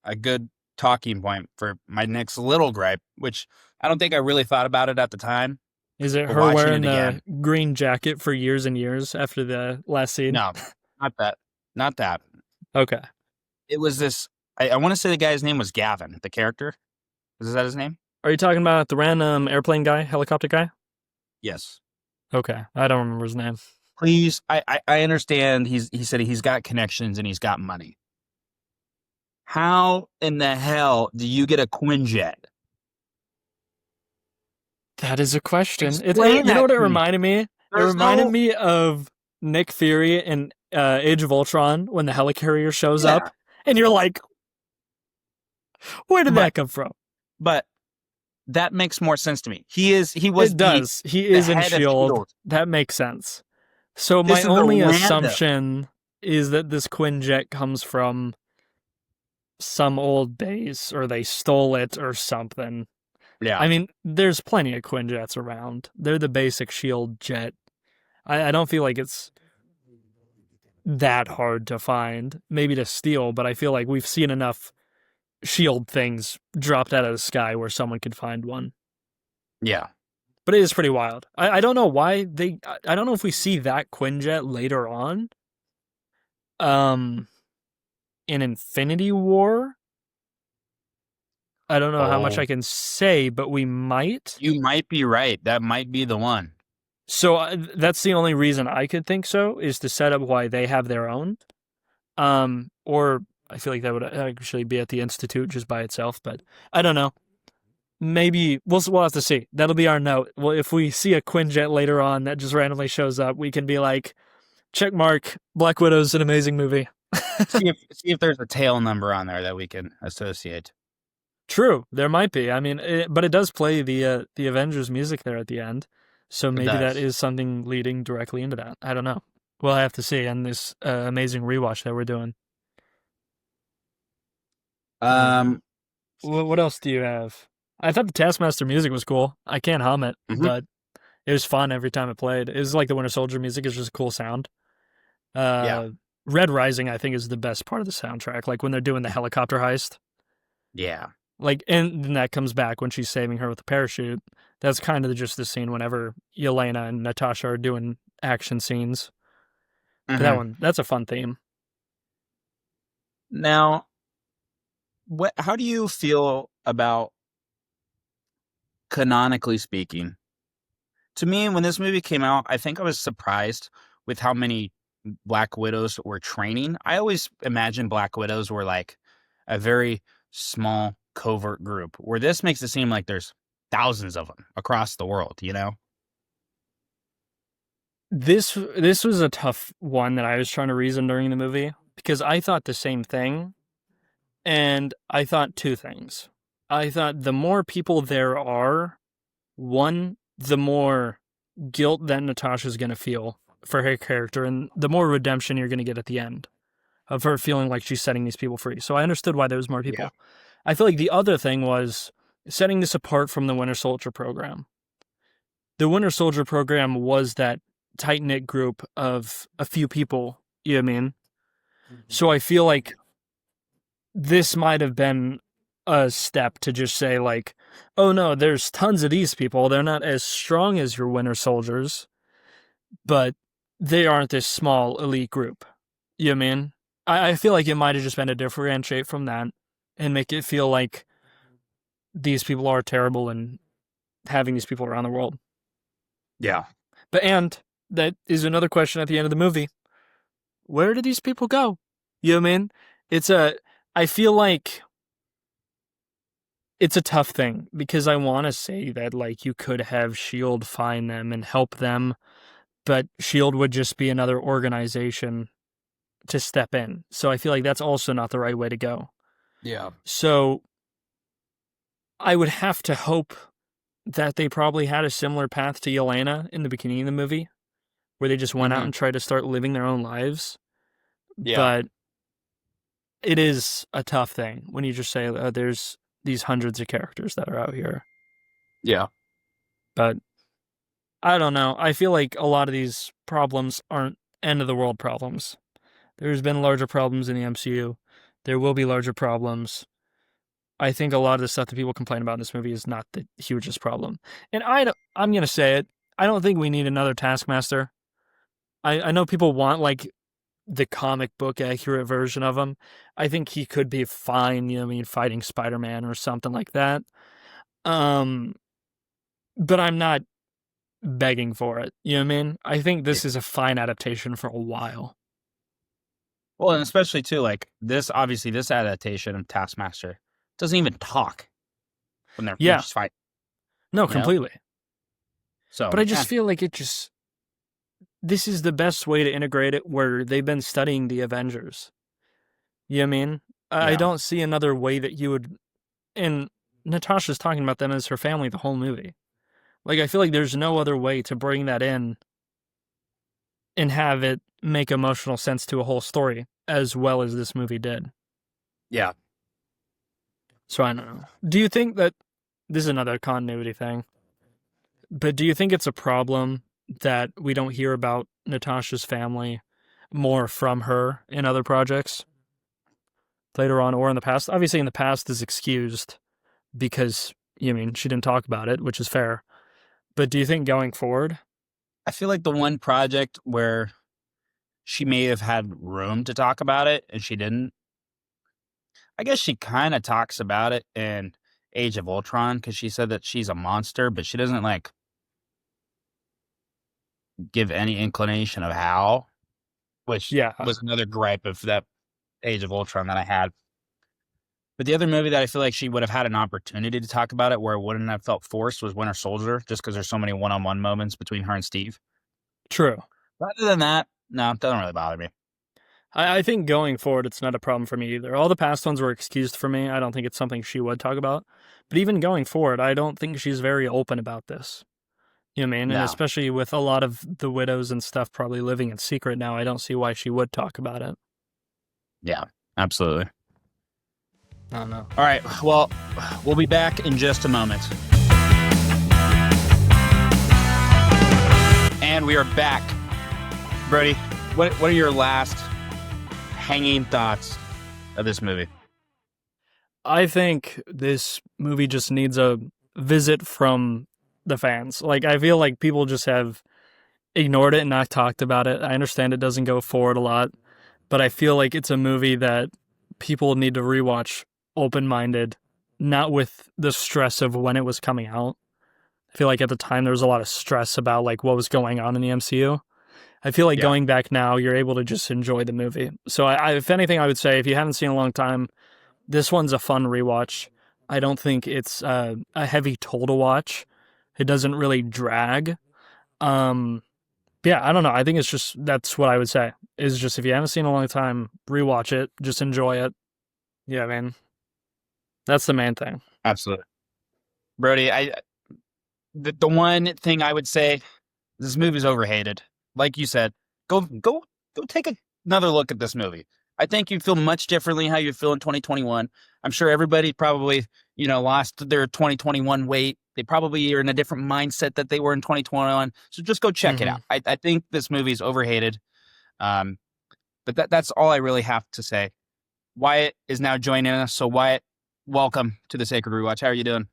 a good talking point for my next little gripe, which I don't think I really thought about it at the time, Is it but her watching wearing it the again. green jacket for years and years after the last scene? No, not that. Not that. Okay. It was this I want to say the guy's name was Gavin, the character. Is that his name? Are you talking about the random airplane guy, helicopter guy? Yes. Okay, I don't remember his name. Please, I understand he said he's got connections and he's got money. How in the hell do you get a Quinjet? That is a question. Explain You know that what it to me. reminded me? It There's reminded no me of Nick Fury in Age of Ultron when the helicarrier shows yeah, up, and you're like, where did but that come from? but that makes more sense to me. He was It does. He the is in head of Shield. Shield. That makes sense. So my This is a only random. assumption is that this Quinjet comes from some old base, or they stole it, or something. Yeah, I mean, there's plenty of Quinjets around. They're the basic Shield jet. I don't feel like it's that hard to find, maybe to steal, but I feel like we've seen enough Shield things dropped out of the sky where someone could find one. yeah. But it is pretty wild. I don't know why they. I don't know if we see that Quinjet later on. Um, in Infinity War. I don't know how much Oh, I can say, but we might. you might be right. That might be the one. So that's the only reason I could think so, is to set up why they have their own. Or I feel like that would actually be at the Institute just by itself, but I don't know. Maybe we'll have to see. That'll be our note. Well, if we see a Quinjet later on that just randomly shows up, we can be like, check mark. Black Widow's an amazing movie. See if there's a tail number on there that we can associate. True, there might be. I mean, but it does play the Avengers music there at the end, so It maybe that does. is something leading directly into that. I don't know. We'll have to see on this amazing rewatch that we're doing. Um, What else do you have? I thought the Taskmaster music was cool. I can't hum it, mhm, but it was fun every time it played. It was like the Winter Soldier music. It's just a cool sound. yeah, Uh, Red Rising, I think, is the best part of the soundtrack. Like when they're doing the helicopter heist. yeah. Like, and then that comes back when she's saving her with the parachute. That's kind of just the scene whenever Yelena and Natasha are doing action scenes. But that Hmm. one, that's a fun theme. Now, what? How do you feel about canonically speaking? To me, when this movie came out, I think I was surprised with how many Black Widows were training. I always imagined Black Widows were like a very small covert group, where this makes it seem like there's thousands of them across the world, you know? This was a tough one that I was trying to reason during the movie because I thought the same thing, and I thought two things. I thought the more people there are, one, the more guilt that Natasha's going to feel for her character, and the more redemption you're going to get at the end of her feeling like she's setting these people free. So I understood why there was more Yeah. people. I feel like the other thing was setting this apart from the Winter Soldier program. The Winter Soldier program was that tight knit group of a few people, you know what I mean? So I feel like this might have been a step to just say, like, oh no, there's tons of these people. They're not as strong as your Winter Soldiers, but they aren't this small elite group. You know what I mean? I feel like it might have just been to differentiate from that and make it feel like these people are terrible and having these people around the world. Yeah. But and that is another question at the end of the movie. Where did these people go? You know what I mean? It's a I feel like it's a tough thing because I want to say that like you could have Shield find them and help them, but Shield would just be another organization to step in. So I feel like that's also not the right way to go. Yeah. So I would have to hope that they probably had a similar path to Yelena in the beginning of the movie, where they just went out Hmm. and tried to start living their own lives. Yeah. But it is a tough thing when you just say there's these hundreds of characters that are out here. Yeah. But I don't know. I feel like a lot of these problems aren't end of the world problems. There's been larger problems in the MCU. There will be larger problems. I think a lot of the stuff that people complain about in this movie is not the hugest problem. And I'm going to say it. I don't think we need another Taskmaster. I know people want like the comic book accurate version of him. I think he could be fine, you know what I mean, fighting Spider-Man or something like that. Um, but I'm not begging for it. You know what I mean? I think Yeah. this is a fine adaptation for a while. Well, and especially too, like this. Obviously, this adaptation of Taskmaster doesn't even talk when Yeah, she's fighting. no, You know, completely. so But I yeah, just feel like this is the best way to integrate it where they've been studying the Avengers. You know what I mean? I yeah, don't see another way that you would. And Natasha's talking about them as her family the whole movie. Like, I feel like there's no other way to bring that in and have it make emotional sense to a whole story as well as this movie did. yeah. So I don't know. Do you think that this is another continuity thing? But do you think it's a problem that we don't hear about Natasha's family more from her in other projects later on or in the past? Obviously, in the past is excused because, you mean, she didn't talk about it, which is fair. But do you think going forward? I feel like the one project where she may have had room to talk about it and she didn't. I guess she kind of talks about it in Age of Ultron because she said that she's a monster, but she doesn't like give any inclination of how, which Yeah, was another gripe of that Age of Ultron that I had. But the other movie that I feel like she would have had an opportunity to talk about it where it wouldn't have felt forced was Winter Soldier, just because there's so many one-on-one moments between her and Steve. true. But other than that, no, it doesn't really bother me. I think going forward, it's not a problem for me either. All the past ones were excused for me. I don't think it's something she would talk about. But even going forward, I don't think she's very open about this. You know what I mean? And No, especially with a lot of the widows and stuff probably living in secret now, I don't see why she would talk about it. yeah, absolutely. I don't know. All right, well, we'll be back in just a moment. And we are back. Brody, what are your last hanging thoughts of this movie? I think this movie just needs a visit from the fans. Like, I feel like people just have ignored it and not talked about it. I understand it doesn't go forward a lot, but I feel like it's a movie that people need to rewatch open minded, not with the stress of when it was coming out. I feel like at the time there was a lot of stress about like what was going on in the MCU. I feel like Yeah, going back now, you're able to just enjoy the movie. So, if anything, I would say if you haven't seen it in a long time, this one's a fun rewatch. I don't think it's a heavy toll to watch. It doesn't really drag. Um, yeah, I don't know. I think it's just that's what I would say. Is just if you haven't seen it in a long time, rewatch it. Just enjoy it. Yeah, man. That's the main thing. absolutely. Brody, the one thing I would say, this movie's overhated. Like you said, go take another look at this movie. I think you feel much differently how you feel in 2021. I'm sure everybody probably, lost their 2021 weight. They probably are in a different mindset that they were in 2021. So just go check it Mm-hmm. out. I think this movie's overhated. Um, but that's all I really have to say. Wyatt is now joining us. So Wyatt, welcome to the Sacred Rewatch. How are you doing?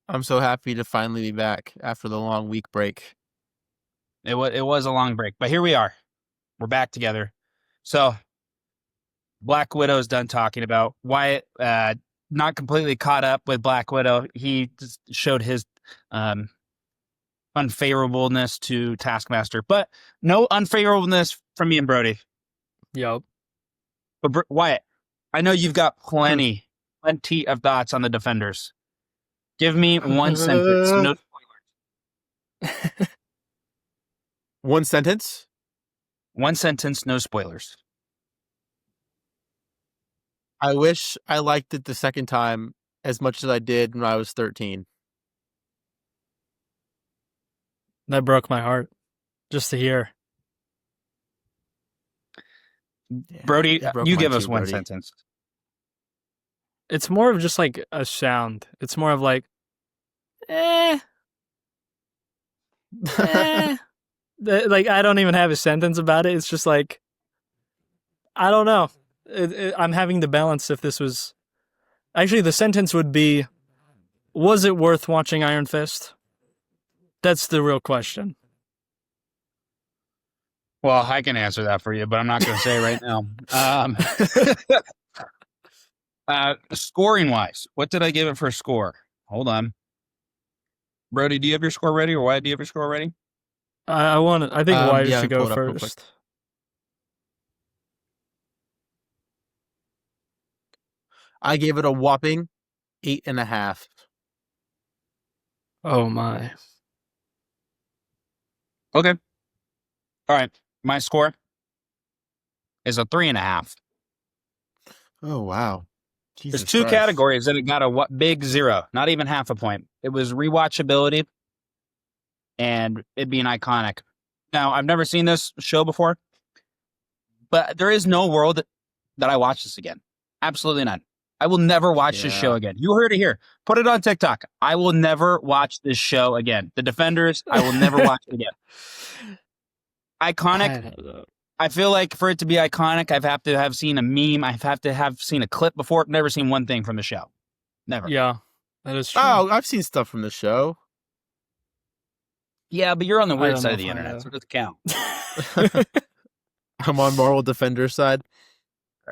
I'm so happy to finally be back after the long week break. It was a long break, but here we are. We're back together. So Black Widow's done talking about Wyatt. Not completely caught up with Black Widow. He just showed his um, unfavorableness to Taskmaster, but no unfavorableness from me and Brody. Yup. But Wyatt, I know you've got plenty of thoughts on the Defenders. Give me one sentence. No, One sentence. one sentence. No spoilers. I wish I liked it the second time as much as I did when I was 13. That broke my heart just to hear. Yeah, Brody, it broke you mine give us too, one Brody. sentence. It's more of just like a sound. It's more of like, eh, eh. Like I don't even have a sentence about it. It's just like I don't know. I'm having to balance if this was actually the sentence would be, was it worth watching Iron Fist? That's the real question. Well, I can answer that for you, but I'm not going to say right now. Scoring wise, what did I give it for a score? Hold on. Brody, do you have your score ready, or Wyatt, do you have your score ready? I think Wyatt yeah, should pull go it up real quick. first. I gave it a whopping 8.5. Oh my. Okay. All right. My score is a 3.5. Oh wow. There's Jesus two Christ. categories and it got a big 0, not even half a point. It was rewatchability and it being iconic. Now, I've never seen this show before, but there is no world that I watch this again. Absolutely none. I will never watch this show again. You heard it here. Put it on TikTok. I will never watch this show again. The Defenders, I will never watch it again. Iconic. I feel like for it to be iconic, I've have to have seen a meme. I have to have seen a clip before. Never seen one thing from the show. Never. Yeah, that is true. Oh, I've seen stuff from the show. Yeah, but you're on the I weird don't side know of the if I internet, so it doesn't count. I'm on Marvel Defender's side.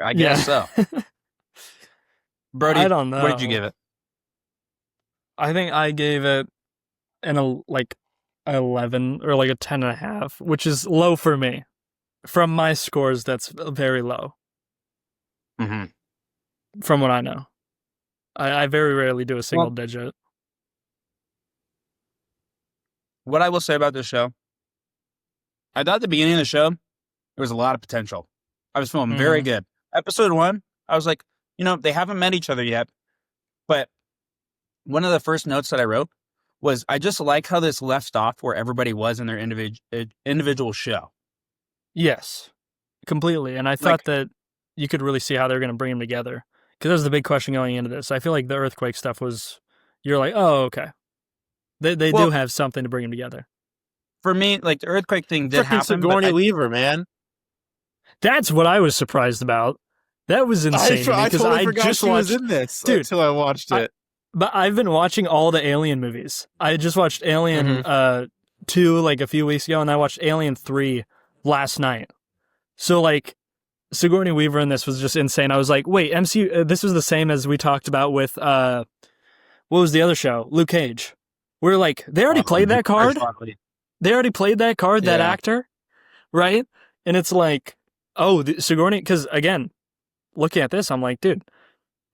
I guess so. Brody, I don't know. what did you give it? I think I gave it an 11 or like a 10.5, which is low for me. From my scores, that's very low. Mm-hmm. From what I know, I very rarely do a single digit. What I will say about this show, I thought at the beginning of the show, there was a lot of potential. I was feeling very good. Episode 1, I was like, they haven't met each other yet. But one of the first notes that I wrote was, I just like how this left off where everybody was in their individual show. Yes, completely. And I thought that you could really see how they're going to bring them together. Because that was the big question going into this. I feel like the earthquake stuff was, you're like, oh, okay. They do have something to bring them together. For me, like, the earthquake thing did happen. Sigourney Weaver, man. That's what I was surprised about. That was insane to me, I totally forgot just she watched, was in this dude, until I watched it. But I've been watching all the Alien movies. I just watched Alien 2 like a few weeks ago, and I watched Alien 3 last night. So like, Sigourney Weaver in this was just insane. I was like, wait, MCU, this was the same as we talked about with, what was the other show? Luke Cage. We're like, they already played that card? They already played that card, that actor? Right? And it's like, oh, Sigourney, because again, looking at this, I'm like, dude,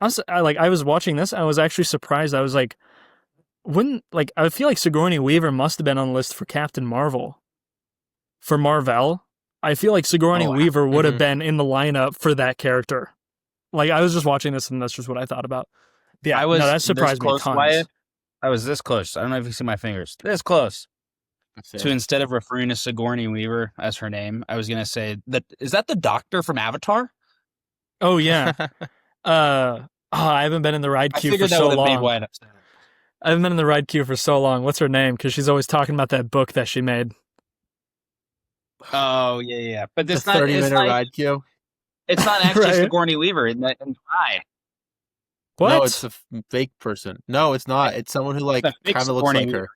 I was watching this, I was actually surprised. I was like, I feel like Sigourney Weaver must have been on the list for Captain Marvel. For Marvel, I feel like Sigourney Weaver would have been in the lineup for that character. Like, I was just watching this, and that's just what I thought about. Yeah, that surprised me tons. Wyatt. I was this close. I don't know if you see my fingers. This close. To instead of referring to Sigourney Weaver as her name, I was going to say, is that the doctor from Avatar? Oh, yeah. I haven't been in the ride queue for so long. I haven't been in the ride queue for so long. What's her name? Because she's always talking about that book that she made. Oh, yeah. But it's not 30-minute ride queue. It's not actually Sigourney Weaver in the eye. What? No, it's a fake person. No, it's not. It's someone who kind of looks like her.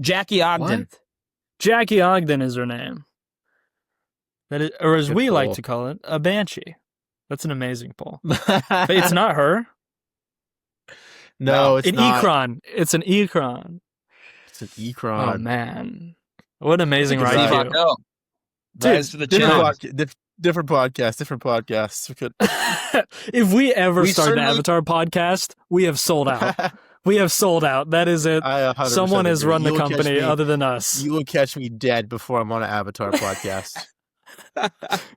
Jackie Ogden. What? Jackie Ogden is her name. That is, or as we like to call it, a banshee. That's an amazing poll. But it's not her. No, it's not. Ekron. It's an Ekron. It's an Ekron. Oh, man. What an amazing ride. Different podcast. We could. If we ever start an Avatar podcast, we have sold out. We have sold out. That is it. Someone has run the company other than us. You will catch me dead before I'm on an Avatar podcast.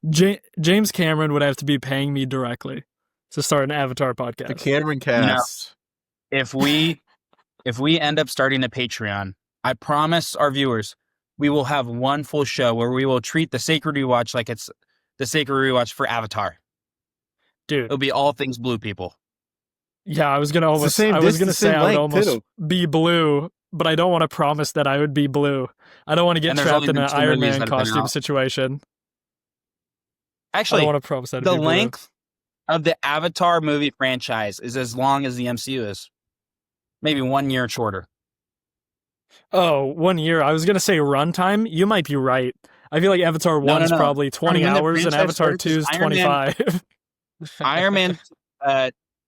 James Cameron would have to be paying me directly to start an Avatar podcast. The Cameron cast. If we end up starting a Patreon, I promise our viewers, we will have one full show where we will treat the Sacred Rewatch like it's the Sacred Rewatch for Avatar. Dude. It'll be all things blue, people. Yeah, I was going to say I would almost be blue, but I don't want to promise that I would be blue. I don't want to get trapped in an Iron Man costume situation. Actually, I don't want to promise that the length of the Avatar movie franchise is as long as the MCU is. Maybe 1 year shorter. Oh, 1 year. I was going to say runtime. You might be right. I feel like Avatar 1 is probably 20 hours and Avatar 2 is 25. Iron Man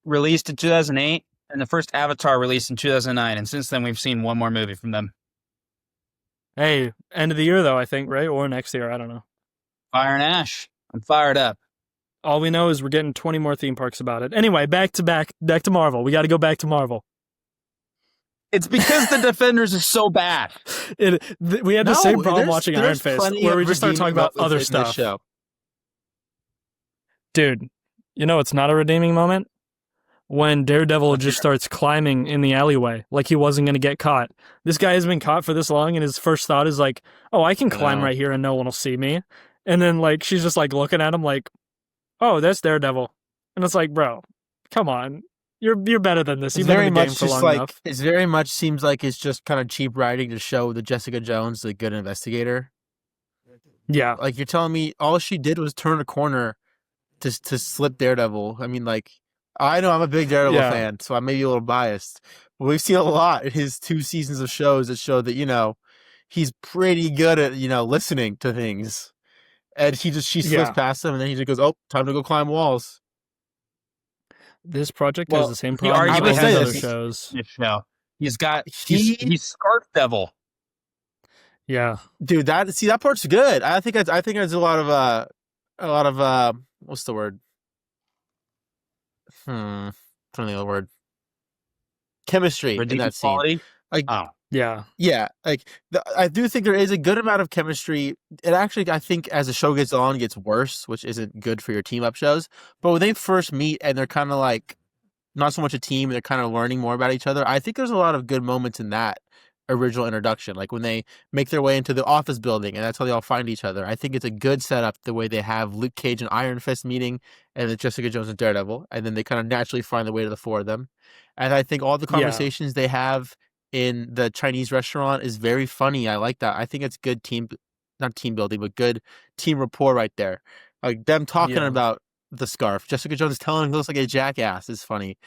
released in 2008. And the first Avatar released in 2009, and since then we've seen one more movie from them. Hey, end of the year though, I think, right? Or next year, I don't know. Fire and Ash. I'm fired up. All we know is we're getting 20 more theme parks about it. Anyway, back to Marvel. We got to go back to Marvel. It's because the Defenders is so bad. We had the same problem watching Iron Fist, where we just started talking about other stuff. Dude, you know it's not a redeeming moment? When Daredevil just starts climbing in the alleyway like he wasn't going to get caught. This guy has been caught for this long, and his first thought is like, oh, I can climb right here and no one will see me. And then like she's just like looking at him like, oh, that's Daredevil. And it's like, bro, come on. You're better than this. You've been in the game for long enough. It very much seems like it's just kind of cheap writing to show the Jessica Jones the good investigator. Yeah. Like you're telling me all she did was turn a corner to slip Daredevil. I mean, like, I know I'm a big Daredevil fan, so I may be a little biased. But we've seen a lot in his 2 seasons of shows that show that, you know, he's pretty good at, you know, listening to things. And she slips past him, and then he just goes, oh, time to go climb walls. This project has the same problem as other shows. He's Scarf Devil. Yeah. Dude, that part's good. I think there's a lot of what's the word? Trying to think of the word. Chemistry in that scene. Like, yeah. Like I do think there is a good amount of chemistry. It actually, I think, as the show gets on, gets worse, which isn't good for your team up shows. But when they first meet and they're kind of like not so much a team, they're kind of learning more about each other. I think there's a lot of good moments in that original introduction, like when they make their way into the office building and that's how they all find each other. I think it's a good setup the way they have Luke Cage and Iron Fist meeting and then Jessica Jones and Daredevil, and then they kind of naturally find the way to the 4 of them. And I think all the conversations they have in the Chinese restaurant is very funny. I like that. I think it's good not team building, but good team rapport right there. Like them talking about the scarf. Jessica Jones telling him he looks like a jackass is funny.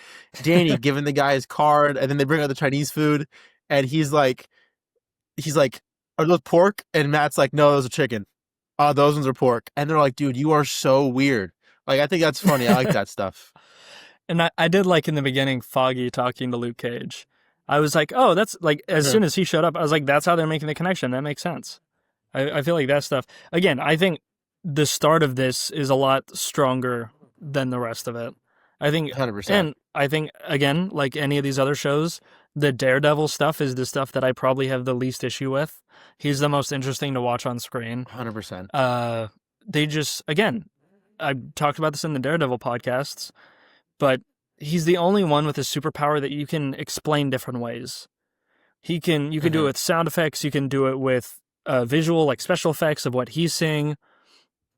Danny giving the guy his card, and then they bring out the Chinese food. And he's like, are those pork? And Matt's like, no, those are chicken. Oh, those ones are pork. And they're like, dude, you are so weird. Like, I think that's funny. I like that stuff. And I did like in the beginning, Foggy talking to Luke Cage. I was like, oh, that's like, as soon as he showed up, I was like, that's how they're making the connection. That makes sense. I feel like that stuff. Again, I think the start of this is a lot stronger than the rest of it. I think 100%. And I think, again, like any of these other shows, the Daredevil stuff is the stuff that I probably have the least issue with. He's the most interesting to watch on screen. 100%. They just, again, I talked about this in the Daredevil podcasts, but he's the only one with a superpower that you can explain different ways. You can do it with sound effects. You can do it with visual, like special effects of what he's saying.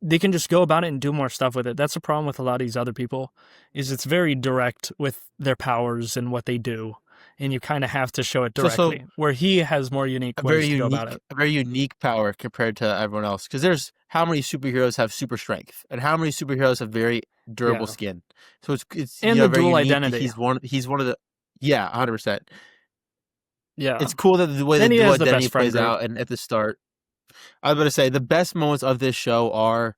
They can just go about it and do more stuff with it. That's the problem with a lot of these other people, is it's very direct with their powers and what they do. And you kind of have to show it directly, where he has more unique ways to go about it. A very unique power compared to everyone else. Because there's how many superheroes have super strength, and how many superheroes have very durable skin. So it's and the dual identity. He's one of the 100%. Yeah, it's cool that the way the dual identity plays out. And at the start, I was about to say the best moments of this show are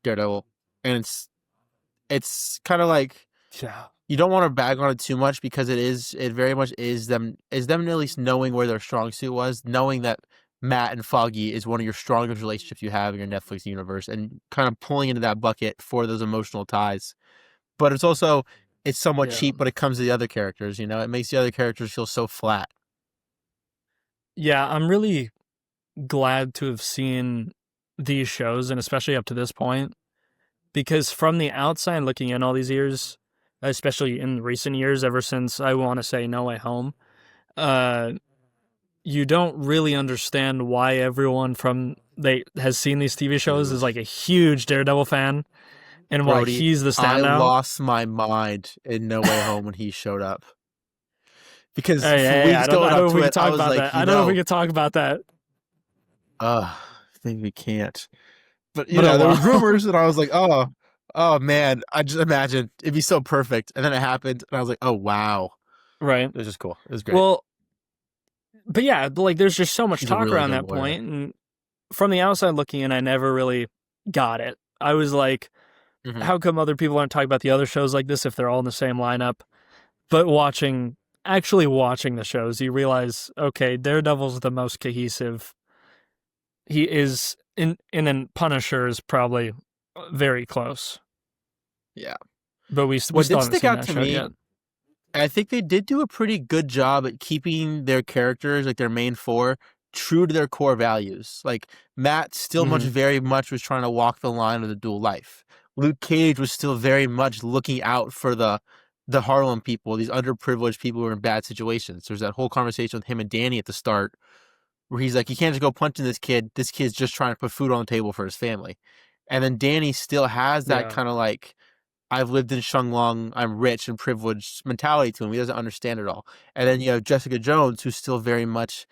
Daredevil, and it's kind of like you don't want to bag on it too much because it very much is them at least knowing where their strong suit was, knowing that Matt and Foggy is one of your strongest relationships you have in your Netflix universe, and kind of pulling into that bucket for those emotional ties. But it's somewhat cheap when it comes to the other characters. You know, it makes the other characters feel so flat. Yeah, I'm really glad to have seen these shows, and especially up to this point, because from the outside looking in all these years, especially in recent years, ever since I want to say No Way Home, you don't really understand why everyone has seen these TV shows is like a huge Daredevil fan, and why he's the standout. I lost my mind in No Way Home when he showed up. Because I don't know if we can talk about that. I don't know if we can talk about that. I think we can't. But there were rumors, and I was like, oh man, I just imagined it'd be so perfect. And then it happened, and I was like, oh wow. Right. It was just cool. It was great. Well, but yeah, like there's just so much talk around that point, and from the outside looking in, I never really got it. I was like, how come other people aren't talking about the other shows like this if they're all in the same lineup? But actually watching the shows, you realize, okay, Daredevil's the most cohesive. He is and Punisher is probably very close. Yeah. But we What still did haven't stick seen out that to show me, yet. I think they did do a pretty good job at keeping their characters, like their main four, true to their core values. Like Matt still very much was trying to walk the line of the dual life. Luke Cage was still very much looking out for the Harlem people, these underprivileged people who are in bad situations. There's that whole conversation with him and Danny at the start where he's like, you can't just go punching this kid. This kid's just trying to put food on the table for his family. And then Danny still has that Yeah. kind of like, I've lived in Shenglong, I'm rich and privileged mentality to him. He doesn't understand it all. And then you have Jessica Jones, who still very much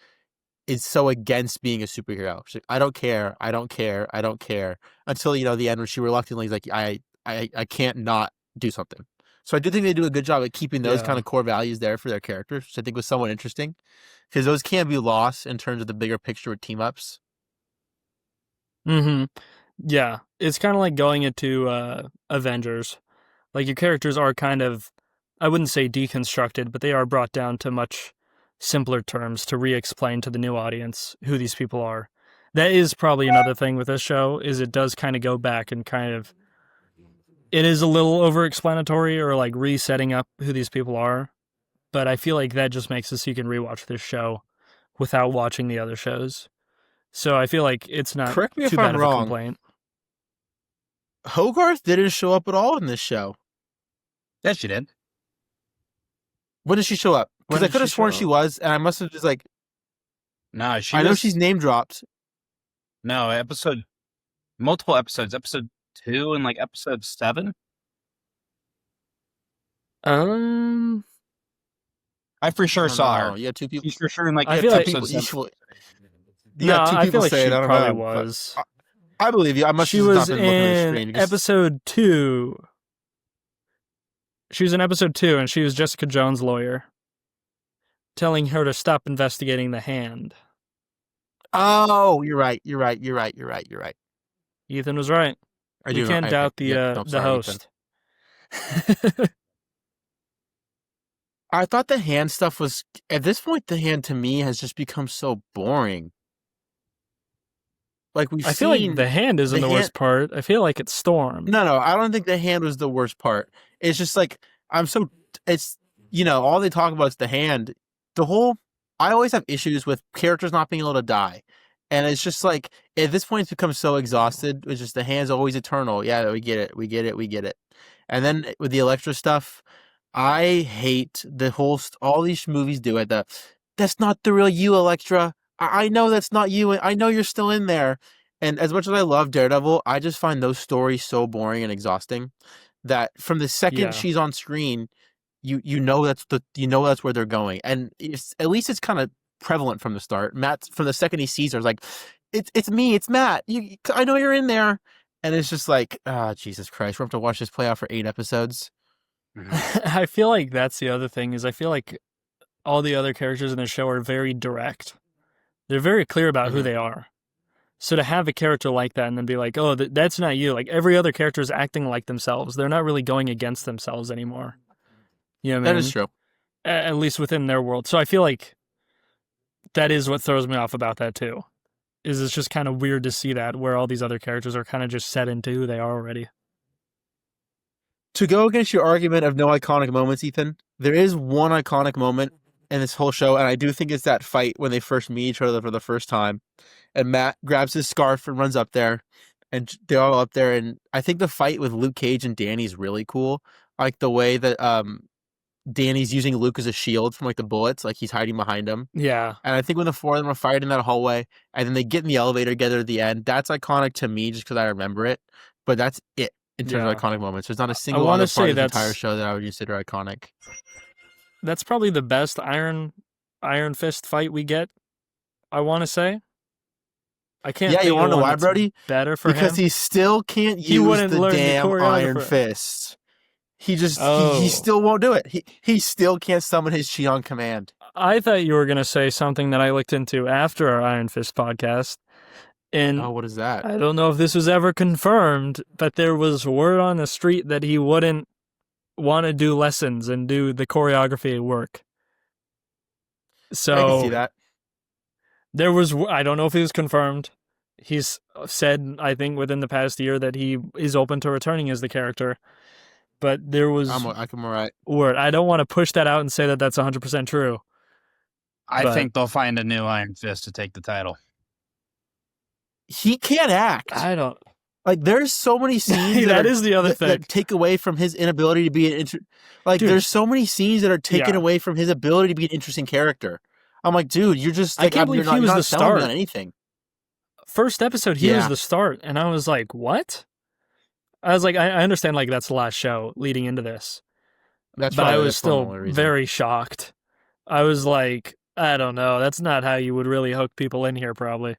is so against being a superhero. She's like, I don't care, I don't care, I don't care. Until, the end when she reluctantly is like, I can't not do something. So I do think they do a good job at keeping those kind of core values there for their characters, which I think was somewhat interesting. Because those can't be lost in terms of the bigger picture with team-ups. Yeah. It's kind of like going into Avengers. Like, your characters are kind of, I wouldn't say deconstructed, but they are brought down to much simpler terms to re-explain to the new audience who these people are. That is probably another thing with this show, is it does kind of go back and kind of, it is a little over-explanatory or like resetting up who these people are, but I feel like that just makes it so you can rewatch this show without watching the other shows. So I feel like it's not Correct me if too bad I'm of a wrong. complaint. Hogarth didn't show up at all in this show. Yes, she did. When did she show up? Because When I did could have she sworn show she up? was, and I must have just like, No, I know she's name dropped. No, multiple episodes. Episode 2 and like episode 7. I for sure saw her. You got two people. She's for sure in like I feel like- episode 7. You got two I people feel like saying, she I don't probably know. was. I believe you. I must She have was not been looking at the in screen. Because episode 2. She was in episode 2, and she was Jessica Jones' lawyer, telling her to stop investigating the hand. Oh, you're right. Ethan was right. You can't doubt the host. I thought the hand stuff was, at this point, the hand to me has just become so boring. Like I feel like the hand isn't the worst part. I feel like it's Storm. No, I don't think the hand was the worst part. It's just like, it's, all they talk about is the hand. I always have issues with characters not being able to die. And it's just like, at this point, it's become so exhausted. It's just the hand's always eternal. Yeah, we get it. And then with the Elektra stuff, I hate all these movies do it. That's not the real you, Elektra. I know that's not you. I know you're still in there. And as much as I love Daredevil, I just find those stories so boring and exhausting that from the second she's on screen, you know that's where they're going. And at least it's kind of prevalent from the start. Matt, from the second he sees her, is like, it's me, it's Matt. I know you're in there. And it's just like, Jesus Christ, we're going to have to watch this play out for 8 episodes. I feel like that's the other thing, is I feel like all the other characters in the show are very direct. They're very clear about who they are. So to have a character like that and then be like, oh, that's not you. Like, every other character is acting like themselves. They're not really going against themselves anymore. You know what I mean? That is true. At least within their world. So I feel like that is what throws me off about that too. Is it's just kind of weird to see that, where all these other characters are kind of just set into who they are already. To go against your argument of no iconic moments, Ethan, there is one iconic moment in this whole show, and I do think it's that fight when they first meet each other for the first time, and Matt grabs his scarf and runs up there, and they're all up there, and I think the fight with Luke Cage and Danny is really cool. I like the way that Danny's using Luke as a shield from like the bullets, like he's hiding behind him. Yeah. And I think when the four of them are fighting in that hallway, and then they get in the elevator together at the end, that's iconic to me just because I remember it. But that's it in terms of iconic moments. There's not a single other part of the entire show that I would consider iconic. That's probably the best Iron Fist fight we get, I want to say. I can't. Yeah, think you want to know why, Brody? Better for him because he still can't use the damn Iron Fist. He still won't do it. He still can't summon his chi on command. I thought you were gonna say something that I looked into after our Iron Fist podcast. And what is that? I don't know if this was ever confirmed, but there was word on the street that he wouldn't want to do lessons and do the choreography work. I can see So that. there was, I don't know if he was confirmed. He's said, I think, within the past year that he is open to returning as the character. But there was I'm alright. word. I don't want to push that out and say that that's 100% true. I But- think they'll find a new Iron Fist to take the title. He can't act. I don't. Like, there's so many scenes That is the other thing. that take away from his inability to be an Dude. there's so many scenes that are taken Yeah. away from his ability to be an interesting character. I'm like, dude, you're just I like, can't believe you're he was not the selling me start. on anything. First episode, he was Yeah. the start, and I was like, what? I was like, I understand, like, that's the last show leading into this. That's but I probably was the only still reason. very shocked. I was like, I don't know. That's not how you would really hook people in here, probably.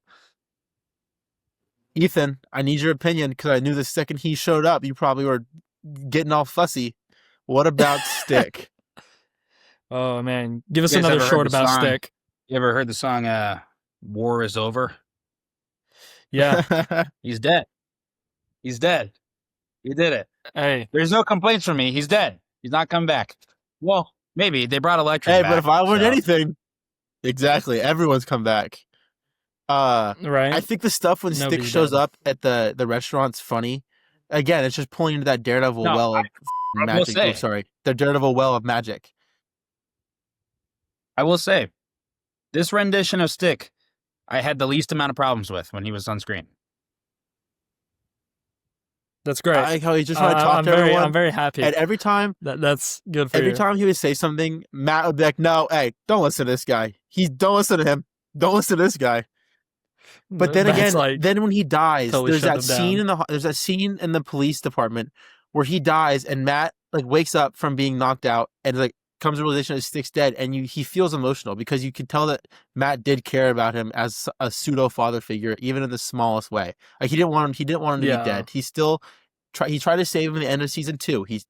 Ethan, I need your opinion because I knew the second he showed up, you probably were getting all fussy. What about Stick? Oh, man. Give us You guys another ever heard short the about song? Stick. You ever heard the song War is Over? Yeah. He's dead. He's dead. He did it. Hey. There's no complaints from me. He's dead. He's not coming back. Well, maybe. They brought Electric Hey, back. but if I learned so- anything, exactly, everyone's come back. Right? I think the stuff when Nobody Stick shows did. up at the restaurant's funny. Again, it's just pulling into that Daredevil No, well of I will magic. say- Oh, sorry, the Daredevil well of magic. I will say, this rendition of Stick, I had the least amount of problems with when he was on screen. That's great. I like how he just want to talk I'm to very, everyone. I'm very happy. And every time That's good for you. he would say something, Matt would be like, "No, hey, don't listen to this guy. Don't listen to him. Don't listen to this guy." But then That's again, like, then when he dies, totally there's shut that them scene down. there's that scene in the police department where he dies and Matt like wakes up from being knocked out and like comes to the realization that Stick's dead, and he feels emotional because you can tell that Matt did care about him as a pseudo father figure, even in the smallest way. Like he didn't want him to Yeah. be dead. He tried to save him at the end of season 2. He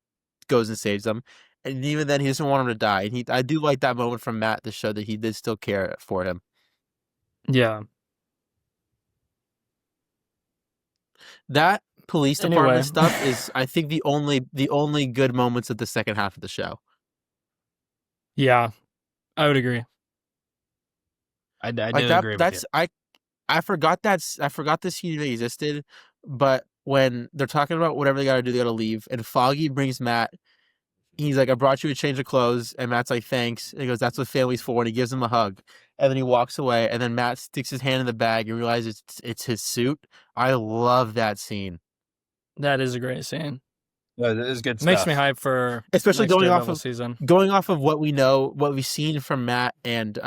goes and saves him. And even then he doesn't want him to die. And I do like that moment from Matt to show that he did still care for him. yeah. That police Anyway. department stuff is, I think, the only good moments of the second half of the show. Yeah. I would agree. I do Like that, agree with that's you. I forgot this scene even existed, but when they're talking about whatever they got to do, they got to leave, and Foggy brings Matt. He's like, "I brought you a change of clothes," and Matt's like, "Thanks." And he goes, "That's what family's for," and he gives him a hug, and then he walks away, and then Matt sticks his hand in the bag and realizes it's his suit. I love that scene, That is a great scene. No, this is good stuff. Makes me hype for especially next going off Daredevil of season. what we know, what we've seen from Matt and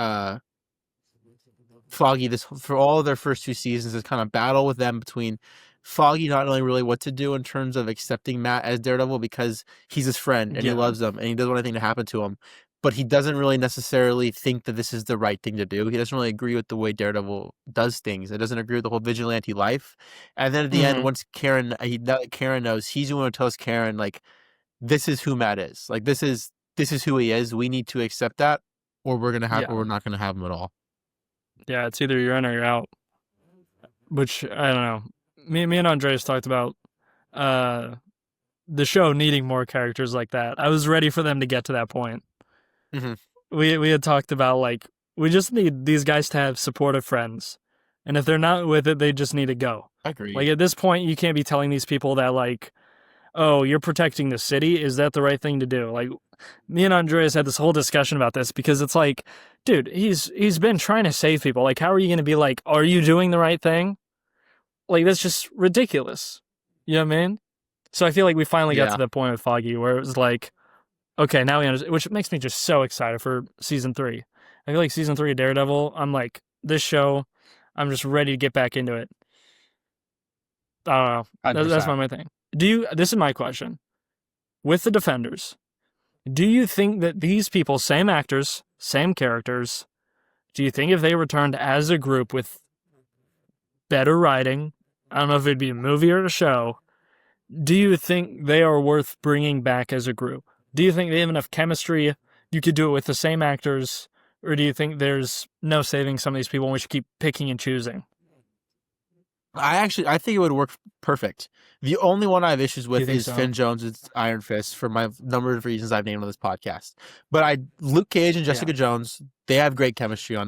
Foggy for all of their first 2 seasons, is kind of battle with them between Foggy not knowing really what to do in terms of accepting Matt as Daredevil because he's his friend and he Yeah. loves him and he doesn't want anything to happen to him, but he doesn't really necessarily think that this is the right thing to do. He doesn't really agree with the way Daredevil does things. It doesn't agree with the whole vigilante life. And then at the end, Mhm. once now that Karen knows, he's the one who tells Karen, like, this is who Matt is. Like, this is who he is. We need to accept that, or we're gonna have, Yeah. or we're not gonna have him at all. Yeah, it's either you're in or you're out. Which, I don't know. Me and Andreas talked about the show needing more characters like that. I was ready for them to get to that point. Mhm. We had talked about, like, we just need these guys to have supportive friends. And if they're not with it, they just need to go. I agree. Like, at this point, you can't be telling these people that, like, oh, you're protecting the city. Is that the right thing to do? Like, me and Andreas had this whole discussion about this because it's like, dude, he's been trying to save people. Like, how are you going to be like, are you doing the right thing? Like, that's just ridiculous. You know what I mean? So I feel like we finally got Yeah. to the point with Foggy where it was like, okay, now we understand, which makes me just so excited for season 3. I feel like season 3 of Daredevil, I'm like, this show, I'm just ready to get back into it. I don't know. That's 100%. my thing. This is my question. With the Defenders, do you think that these people, same actors, same characters, do you think if they returned as a group with better writing, I don't know if it'd be a movie or a show, do you think they are worth bringing back as a group? Do you think they have enough chemistry? You could do it with the same actors, or do you think there's no saving some of these people and we should keep picking and choosing? I think it would work perfect. The only one I have issues You with think is so? Finn Jones' Iron Fist for my number of reasons I've named on this podcast. But Luke Cage and Yeah. Jessica Jones, they have great chemistry on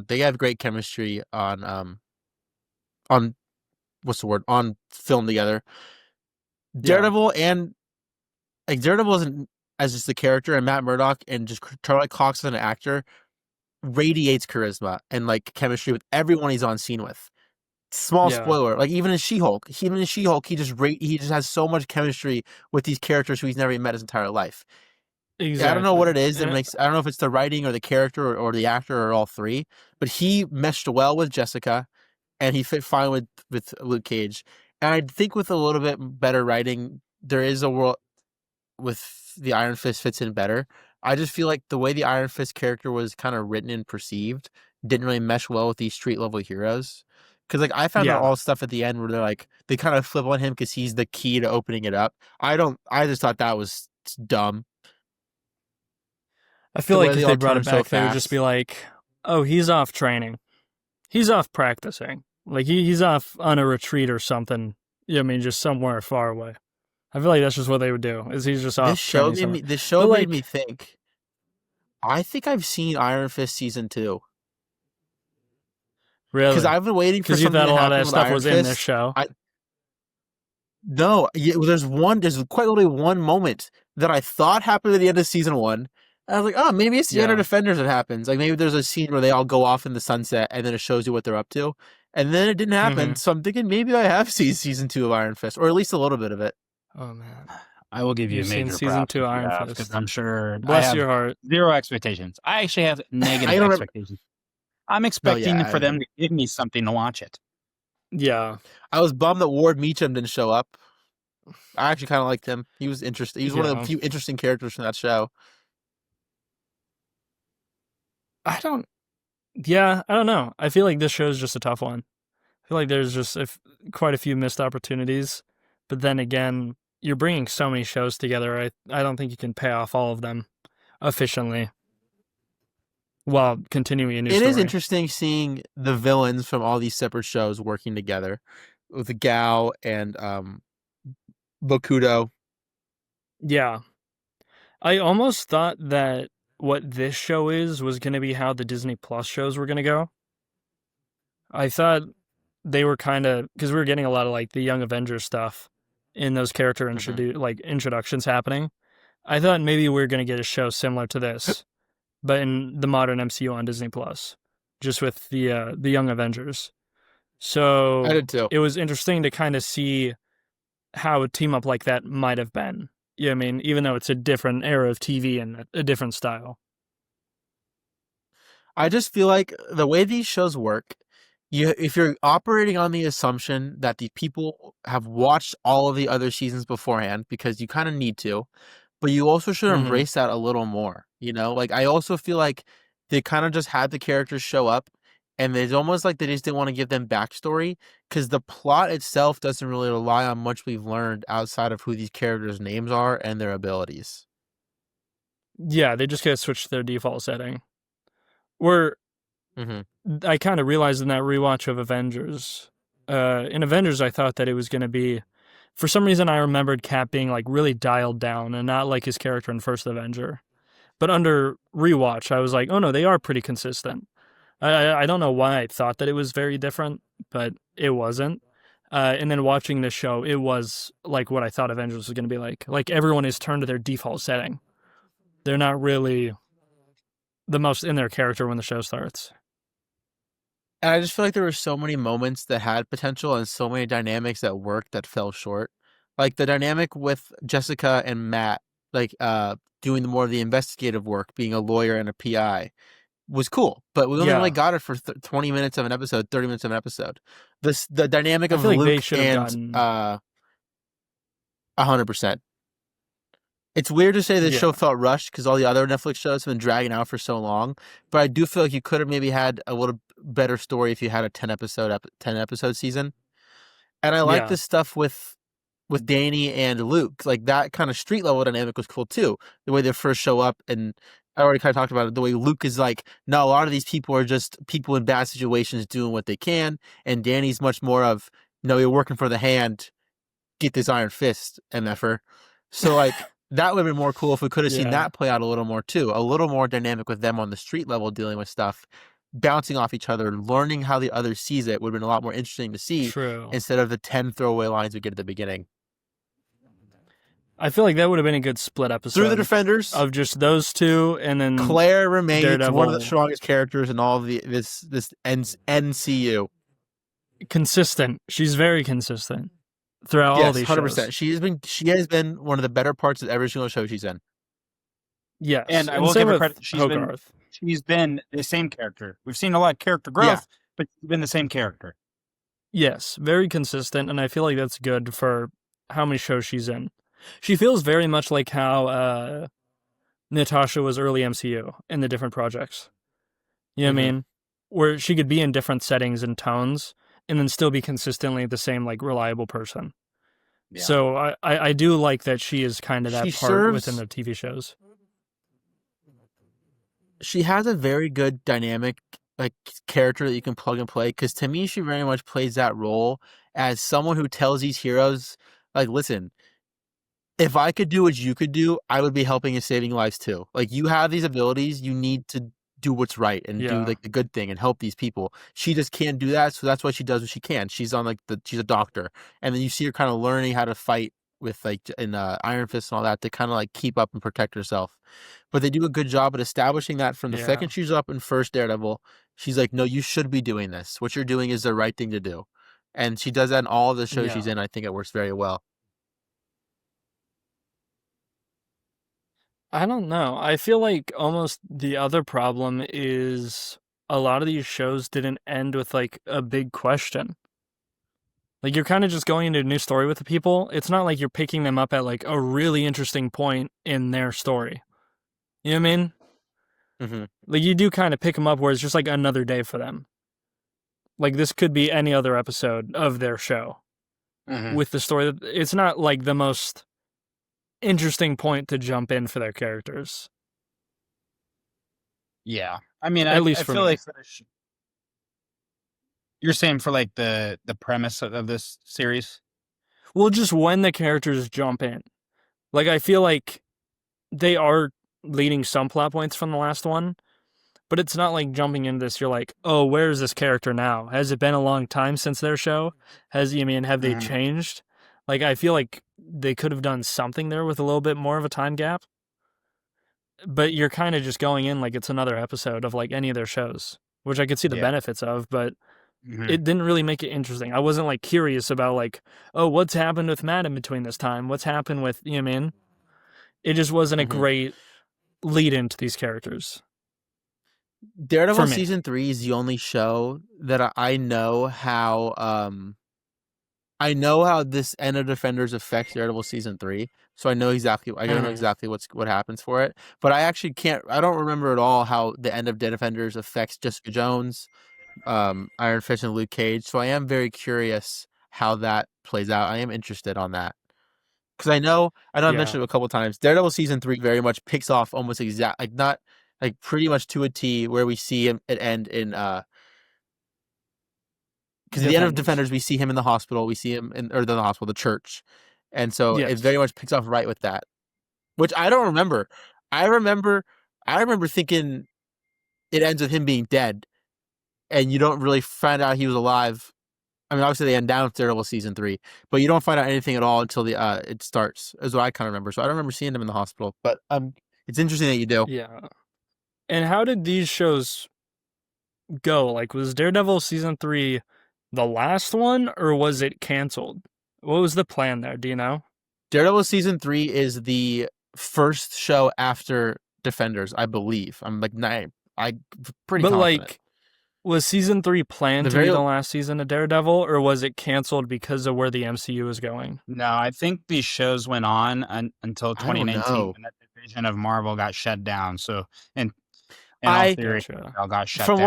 what's the word, on film together. Yeah. Daredevil and like Daredevil isn't as just the character, and Matt Murdock and just Charlie Cox as an actor radiates charisma and like chemistry with everyone he's on scene with. Small Yeah. spoiler, like even in She-Hulk, he just has so much chemistry with these characters who he's never even met his entire life. I don't know what Exactly. it is that And makes. I don't know if it's the writing or the character or the actor or all three. But he meshed well with Jessica, and he fit fine with Luke Cage. And I think with a little bit better writing, there is a world with the Iron Fist fits in better. I just feel like the way the Iron Fist character was kind of written and perceived didn't really mesh well with these street level heroes. Because like I found out yeah, all stuff at the end where they kind of flip on him because he's the key to opening it up. I don't. I just thought that was dumb. I feel The way like they if they all brought it turned so back, they would just be fast. like, "Oh, he's off training. He's off practicing. Like he's off on a retreat or something. Yeah, I mean, just somewhere far away." I feel like that's just what they would do. Is he's just off training somewhere. This show But made me like, think. I think I've seen Iron Fist season 2 because really, I've been waiting for because you something thought to a lot of happen that with stuff Iron was in this Fist. show. I No, there's quite literally one moment that I thought happened at the end of season 1. I was like, oh, maybe it's the end of Yeah. Defenders that happens. Like maybe there's a scene where they all go off in the sunset and then it shows you what they're up to. And then it didn't happen. Mm-hmm. So I'm thinking maybe I have seen season 2 of Iron Fist, or at least a little bit of it. Oh man, I will give you you've seen major season props 2 if you Iron have, because Fist. I'm sure I Bless have your heart. zero expectations. I actually have negative I don't remember. expectations. I'm No, yeah, expecting for them to give me something to watch it. Yeah. I was bummed that Ward Meacham didn't show up. I actually kind of liked him. He was interesting. He was one of the Yeah. few interesting characters from that show. I don't. Yeah, I don't know. I feel like this show is just a tough one. I feel like there's just quite a few missed opportunities, but then again, you're bringing so many shows together. I don't think you can pay off all of them efficiently while continuing a new It is story. interesting seeing the villains from all these separate shows working together with Gao and Bokudo. Yeah, I almost thought that what this show was going to be how the Disney Plus shows were going to go. I thought they were kind of because we were getting a lot of like the Young Avengers stuff in those character Mhm. introductions happening. I thought maybe we were going to get a show similar to this, but in the modern MCU on Disney Plus, just with the Young Avengers. I So did too. it was interesting to kind of see how a team up like that might have been. Yeah, I mean, even though it's a different era of TV and a different style. I just feel like the way these shows work, if you're operating on the assumption that the people have watched all of the other seasons beforehand, because you kind of need to, but you also should Hmm. embrace that a little more. Like I also feel like they kind of just had the characters show up, and it's almost like they just didn't want to give them backstory because the plot itself doesn't really rely on much we've learned outside of who these characters' names are and their abilities. Yeah, they just kind of switched their default setting. Where Hmm. I kind of realized in that rewatch of Avengers, in Avengers, I thought that it was going to be, for some reason, I remembered Cap being like really dialed down and not like his character in First Avenger. But under rewatch, I was like, oh no, they are pretty consistent. I don't know why I thought that it was very different, but it wasn't. And then watching this show, it was like what I thought Avengers was going to be like. Like everyone is turned to their default setting. They're not really the most in their character when the show starts. And I just feel like there were so many moments that had potential and so many dynamics that worked that fell short. Like the dynamic with Jessica and Matt, like doing more of the investigative work, being a lawyer and a PI, was cool. But we only really Yeah, got it for 20 minutes of an episode, 30 minutes of an episode. The dynamic I of feel like they Luke should have and gotten. 100%. It's weird to say this Yeah, show felt rushed because all the other Netflix shows have been dragging out for so long. But I do feel like you could have maybe had a little better story if you had a 10 episode season. And I like yeah, this stuff with Danny and Luke. Like that kind of street level dynamic was cool too. The way they first show up, and I already kind of talked about it. The way Luke is like, no, a lot of these people are just people in bad situations doing what they can, and Danny's much more of no, you're working for the hand. Get this iron fist, MFer. So like that would have been more cool if we could have seen Yeah, that play out a little more too, a little more dynamic with them on the street level dealing with stuff, bouncing off each other, learning how the other sees it would have been a lot more interesting to see true. instead of the 10 throwaway lines we get at the beginning. I feel like that would have been a good split Through the episode Defenders, of just those two, and then Claire remains one of the Daredevil. strongest characters in all of this NCU. Consistent. She's very consistent throughout all Yes, these 100%. shows. She has been one of the better parts of every single show she's in. Yes, And I will same give her with credit. Hogarth. She's been the same character. We've seen a lot of character growth, Yeah. but she's been the same character. Yes, very consistent, and I feel like that's good for how many shows she's in. She feels very much like how Natasha was early MCU in the different projects. You know what I mean? Where she could be in different settings and tones, and then still be consistently the same, like, reliable person. Yeah. So I do like that she is kind of that She part serves- within the TV shows. She has a very good dynamic like character that you can plug and play because to me she very much plays that role as someone who tells these heroes like listen, if I could do what you could do, I would be helping and saving lives too. Like you have these abilities, you need to do what's right and do Yeah. like the good thing and help these people. She just can't do that, so that's why she does what she can. She's on like she's a doctor, and then you see her kind of learning how to fight with like in Iron Fist and all that to kind of like keep up and protect herself. But they do a good job at establishing that from the Yeah. second she's up in first Daredevil. She's like, no, you should be doing this. What you're doing is the right thing to do, and she does that in all of the shows she's Yeah. in. I think it works very well. I don't know. I feel like almost the other problem is a lot of these shows didn't end with like a big question. Like you're kind of just going into a new story with the people. It's not like you're picking them up at like a really interesting point in their story. You know what I mean? Mm-hmm. Like you do kind of pick them up where it's just like another day for them. Like this could be any other episode of their show with the story. It's not like the most interesting point to jump in for their characters. Yeah, I mean, At least I for feel me. like you're saying for like the premise of this series. Well, just when the characters jump in. Like, I feel like they are leading some plot points from the last one, but it's not like jumping into this, you're like, oh, where's this character now? Has it been a long time since their show? Have they changed? Like, I feel like they could have done something there with a little bit more of a time gap. But you're kind of just going in like it's another episode of like any of their shows, which I could see the benefits of, but it didn't really make it interesting. I wasn't like curious about like, oh, what's happened with Matt in between this time? What's happened with, you know what I mean? It just wasn't a great lead into these characters. Daredevil For me. season 3 is the only show that I know how this end of Defenders affects Daredevil season 3. So I know exactly what happens for it. But I actually I don't remember at all how the end of Defenders affects Jessica Jones, Iron Fist, and Luke Cage. So I am very curious how that plays out. I am interested on that. Because I know I mentioned it a couple of times. Daredevil season 3 very much picks off almost not like pretty much to a T where we see him at end in because at the end of Defenders we see him in the hospital, we see him the church, and so it very much picks off right with that, which I don't remember. I remember thinking it ends with him being dead, and you don't really find out he was alive. I mean, obviously they end down with Daredevil season 3, but you don't find out anything at all until it starts. Is what I kind of remember. So I don't remember seeing him in the hospital, but it's interesting that you do. Yeah. And how did these shows go? Like, was Daredevil season 3 the last one, or was it canceled? What was the plan there? Do you know? Daredevil season 3 is the first show after Defenders, I believe. I'm like, I'm pretty But confident. like, was season 3 planned to be the last season of Daredevil, or was it canceled because of where the MCU is going? No, I think these shows went on until 2019 when that division of Marvel got shut down. So, in all theory, it all got shut down.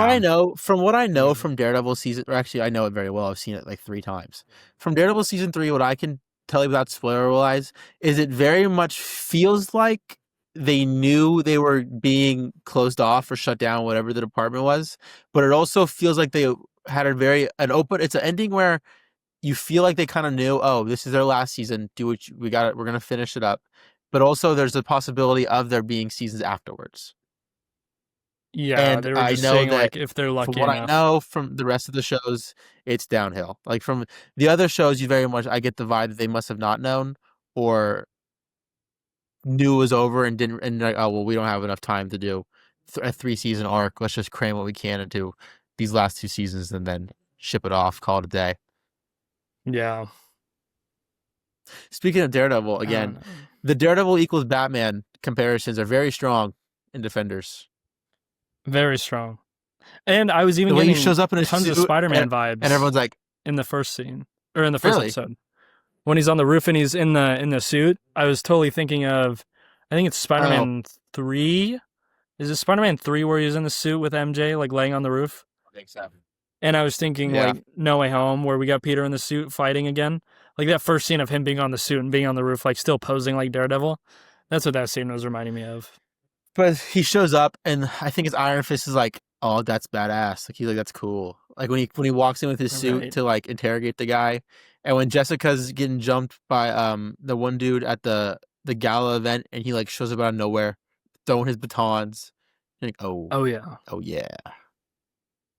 From what I know from Daredevil season, or actually I know it very well. I've seen it like 3 times. From Daredevil season 3, what I can tell you without spoiler-wise is it very much feels like they knew they were being closed off or shut down, whatever the department was. But it also feels like they had it's an ending where you feel like they kind of knew, oh, this is their last season. Do what we got it. We're gonna finish it up. But also, there's the possibility of there being seasons afterwards. Yeah, And they were I just know saying that like if they're from lucky what I enough. know from the rest of the shows, it's downhill. Like from the other shows, you very much I get the vibe that they must have not known or knew it was over and didn't and like, oh well, we don't have enough time to do a 3-season arc. Let's just cram what we can into these last 2 seasons and then ship it off, call it a day. Yeah. Speaking of Daredevil, I don't again, know. the Daredevil equals Batman comparisons are very strong in Defenders. Very strong. And I was even The way he getting shows up in a tons of suit Spider-Man and vibes everyone's like, in the first scene or in the first really? episode. When he's on the roof and he's in the suit, I was totally thinking of I think it's Oh, Spider-Man 3. Is it Spider-Man 3 where he's in the suit with MJ like laying on the roof? I think so. And I was thinking Yeah. like No Way Home where we got Peter in the suit fighting again. Like that first scene of him being on the suit and being on the roof like still posing like Daredevil. That's what that scene was reminding me of. But he shows up, and I think his Iron Fist is like, "Oh, that's badass!" Like he's like, "That's cool." Like when he walks in with his suit Right. to like interrogate the guy, and when Jessica's getting jumped by the one dude at the gala event, and he like shows up out of nowhere, throwing his batons. You're like, Oh yeah. oh yeah.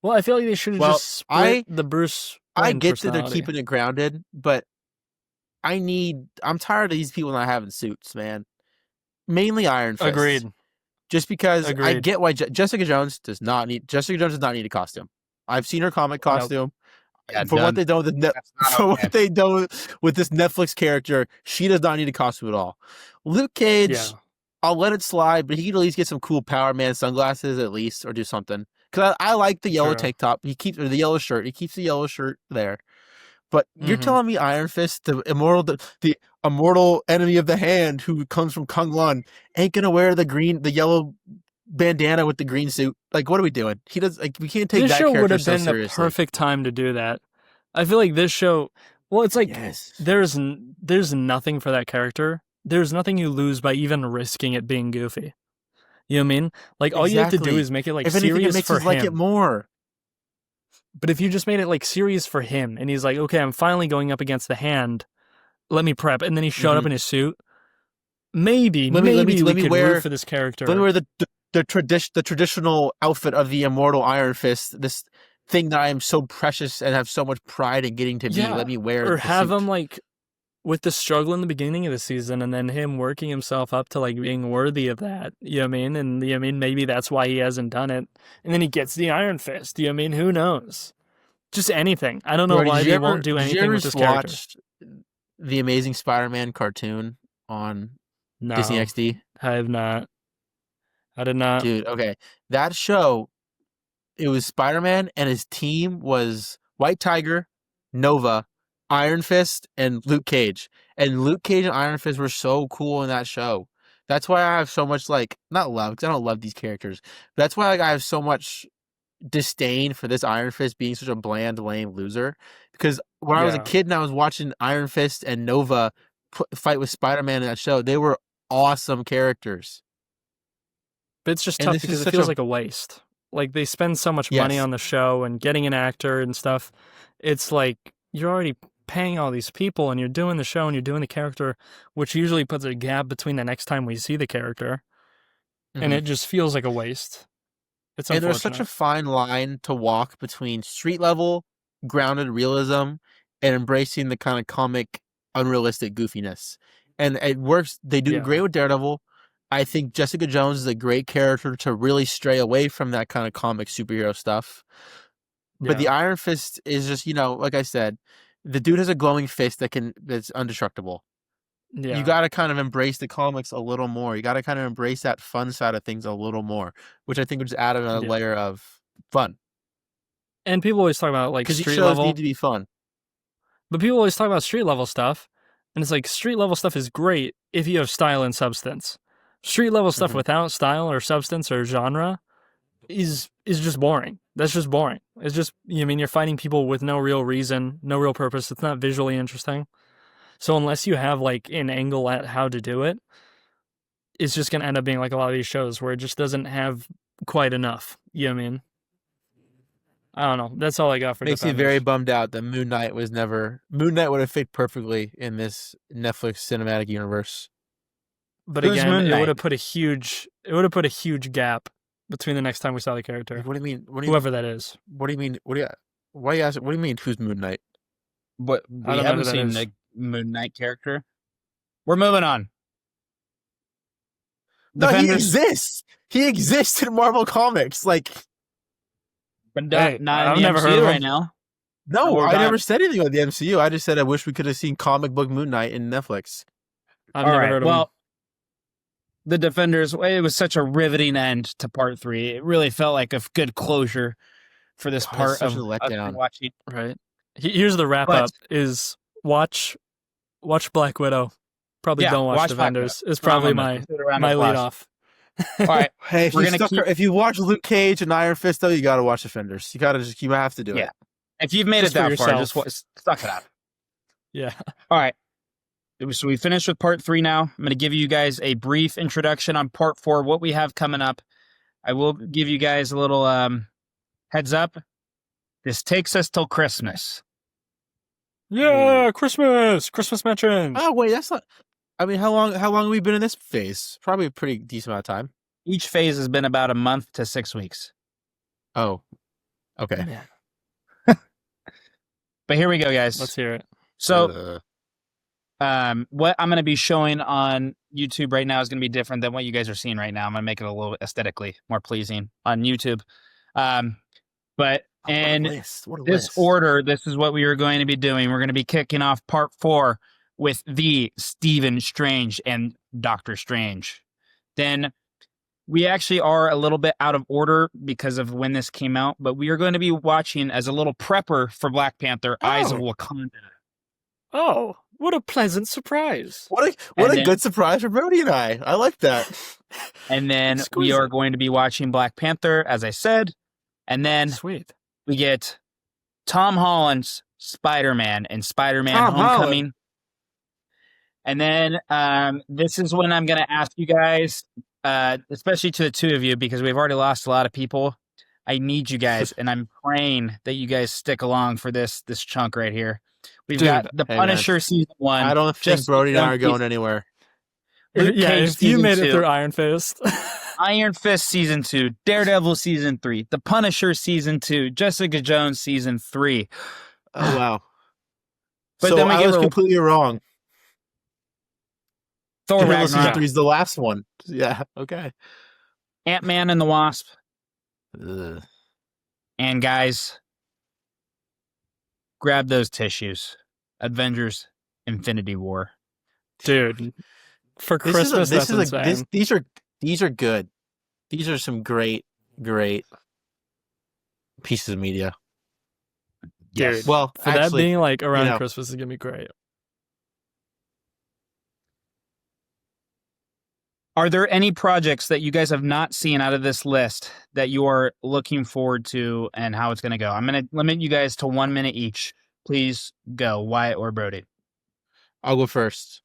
Well, I feel like they should have Well, just split the Bruce I Wayne get that they're personality. keeping it grounded, but I'm tired of these people not having suits, man. Mainly Iron Fist. Agreed. Just because I Agreed. get why Jessica Jones does not need a costume. I've seen her comic Nope. costume. Yeah, From what done. they done with That's not from okay. what they done with this Netflix character, she does not need a costume at all. Luke Cage, Yeah. I'll let it slide, but he could at least get some cool Power Man sunglasses at least, or do something. Because I like the yellow True. tank top. He keeps or the yellow shirt. He keeps the yellow shirt there. But you're Mhm. telling me Iron Fist, the immortal enemy of the hand who comes from Kung-Lun, ain't gonna wear the yellow bandana with the green suit? Like, what are we doing? He does like we can't take This that show would character have so been the seriously. perfect time to do that. I feel like this show. Well, it's like Yes. there's nothing for that character. There's nothing you lose by even risking it being goofy. You know what I mean? Like all you have to do Exactly. is make it like If anything, it serious makes for us like it him. more. But if you just made it like serious for him, and he's like, okay, I'm finally going up against the hand. Let me prep, and then he showed up in his suit. Maybe Let me we could wear root for this character. let me wear the traditional outfit of the immortal Iron Fist. This thing that I am so precious and have so much pride in getting to be. Yeah, Let me wear or the have suit. him like with the struggle in the beginning of the season and then him working himself up to like being worthy of that. You know what I mean? And you know what I mean, maybe that's why he hasn't done it. And then he gets the Iron Fist. You know what I mean? Who knows? Just anything. I don't know Bro, why they won't do did you anything ever with this character. watch the Amazing Spider-Man cartoon on Disney No, XD? I have not. I did not. Dude, okay. That show, it was Spider-Man and his team was White Tiger, Nova, Iron Fist, and Luke Cage. And Luke Cage and Iron Fist were so cool in that show. That's why I have so much, like, not love, because I don't love these characters. But that's why like, I have so much disdain for this Iron Fist being such a bland, lame loser. Because when I was a Yeah. kid and I was watching Iron Fist and Nova fight with Spider-Man in that show, they were awesome characters. But it's just And tough this is because it such feels a- like a waste. Like they spend so much money Yes. on the show and getting an actor and stuff. It's like you're already paying all these people and you're doing the show and you're doing the character, which usually puts a gap between the next time we see the character. And Mhm. it just feels like a waste. It's And unfortunate. there's such a fine line to walk between street level, grounded realism, and embracing the kind of comic, unrealistic goofiness. And it works. They do Yeah. great with Daredevil. I think Jessica Jones is a great character to really stray away from that kind of comic superhero stuff. But the Yeah. Iron Fist is just, like I said, the dude has a glowing fist that's indestructible. Yeah. You got to kind of embrace the comics a little more. You got to kind of embrace that fun side of things a little more, which I think would just add another Yeah. layer of fun. And people always talk about like Because these street shows level. need to be fun. But people always talk about street level stuff. And it's like street level stuff is great if you have style and substance. Street level stuff Mhm. without style or substance or genre is just boring. That's just boring. It's just you're fighting people with no real reason, no real purpose. It's not visually interesting. So unless you have like an angle at how to do it, it's just gonna end up being like a lot of these shows where it just doesn't have quite enough. You know what I mean? I don't know. That's all I got for Makes me Defenders. very bummed out that Moon Knight would have fit perfectly in this Netflix cinematic universe. But Who's again, Moon it Knight? would have put a huge gap between the next time we saw the character. Like, what do you mean? What do you Whoever that is. What do you mean? Why you ask? What do you mean? Who's Moon Knight? But I we don't know haven't who that seen is. the Moon Knight character. We're moving on. No, he Defenders, exists. He exists in Marvel Comics. Like, but Hey, not in I've the never heard MCU of right him. now. no, We're I not- never said anything about the MCU. I just said I wish we could have seen comic book Moon Knight in Netflix. I've All never right. heard of Well, him. the Defenders. It was such a riveting end to part 3. It really felt like a good closure for this God, it's part such of a us letdown. watching. Right. Here's the wrap But- up: is watch Black Widow. Probably Yeah, don't watch watch Black Defenders. It's Come on, probably Mama, let's do a round of my applause. lead off. All right. Hey, We're gonna keep- if you watch Luke Cage and Iron Fist, though, you got to watch Defenders. You have to do Yeah. it. If you've made Just it for that far, yourself. just suck it out. Yeah. All right. So we finished with part 3 now. I'm going to give you guys a brief introduction on part 4, what we have coming up. I will give you guys a little heads up. This takes us till Christmas. Yeah, Christmas mentions. Oh wait, that's not. I mean, how long have we been in this phase? Probably a pretty decent amount of time. Each phase has been about a month to 6 weeks. Oh, okay. Man, But here we go, guys. let's hear it. So what I'm going to be showing on YouTube right now is going to be different than what you guys are seeing right now. I'm going to make it a little aesthetically more pleasing on YouTube. But in What a this list. order, this is what we are going to be doing. We're going to be kicking off part 4 with the Stephen Strange and Doctor Strange. Then we actually are a little bit out of order because of when this came out, but we are going to be watching as a little prepper for Black Panther, Eyes of Wakanda. Oh, what a pleasant surprise! What a And then- good surprise for Brody and I. I like that. And then we Exquisite. are going to be watching Black Panther, as I said. And then Sweet. we get Tom Holland's Spider-Man and Spider-Man Tom Homecoming. And then this is when I'm going to ask you guys, especially to the two of you, because we've already lost a lot of people. I need you guys, and I'm praying that you guys stick along for this chunk right here. We've Dude, got The hey, Punisher season 1. I don't think just Brody and I are One going Piece. anywhere. Luke Yeah, Cage if you season made 2. it through Iron Fist. Iron Fist season 2, Daredevil season 3, The Punisher season 2, Jessica Jones season 3. Oh wow! But so then we I get was completely wrong. Thor Daredevil season Ragnarok, 3 is the last one. Yeah. Okay. Ant-Man and the Wasp, Ugh. and guys, grab those tissues. Avengers Infinity War. Dude, for This Christmas, is that's a, insane. these are good. These are some great pieces of media. Dude, Well, for that actually, being like around know. Christmas is gonna be great. Are there any projects that you guys have not seen out of this list that you are looking forward to and how it's going to go? I'm going to limit you guys to 1 minute each. Please go, Wyatt or Brody. I'll go first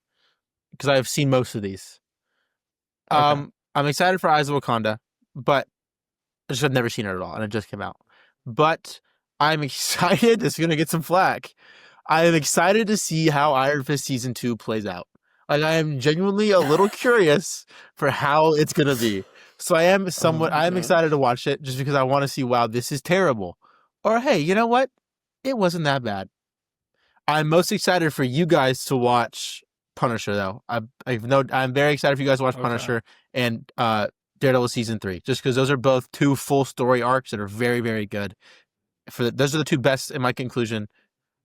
because I've seen most of these. Okay. I'm excited for Eyes of Wakanda, but I just have never seen it at all, and it just came out. But I'm excited. It's gonna get some flack. I am excited to see how Iron Fist season 2 plays out. Like, I am genuinely a little curious for how it's gonna be. So I am somewhat. my I am God. excited to watch it just because I want to see. Wow, this is terrible. Or hey, you know what? It wasn't that bad. I'm most excited for you guys to watch Punisher, though. I'm very excited for you guys to watch Okay. Punisher and Daredevil season 3, just because those are both 2 full story arcs that are very, very good. Those are the 2 best, in my conclusion,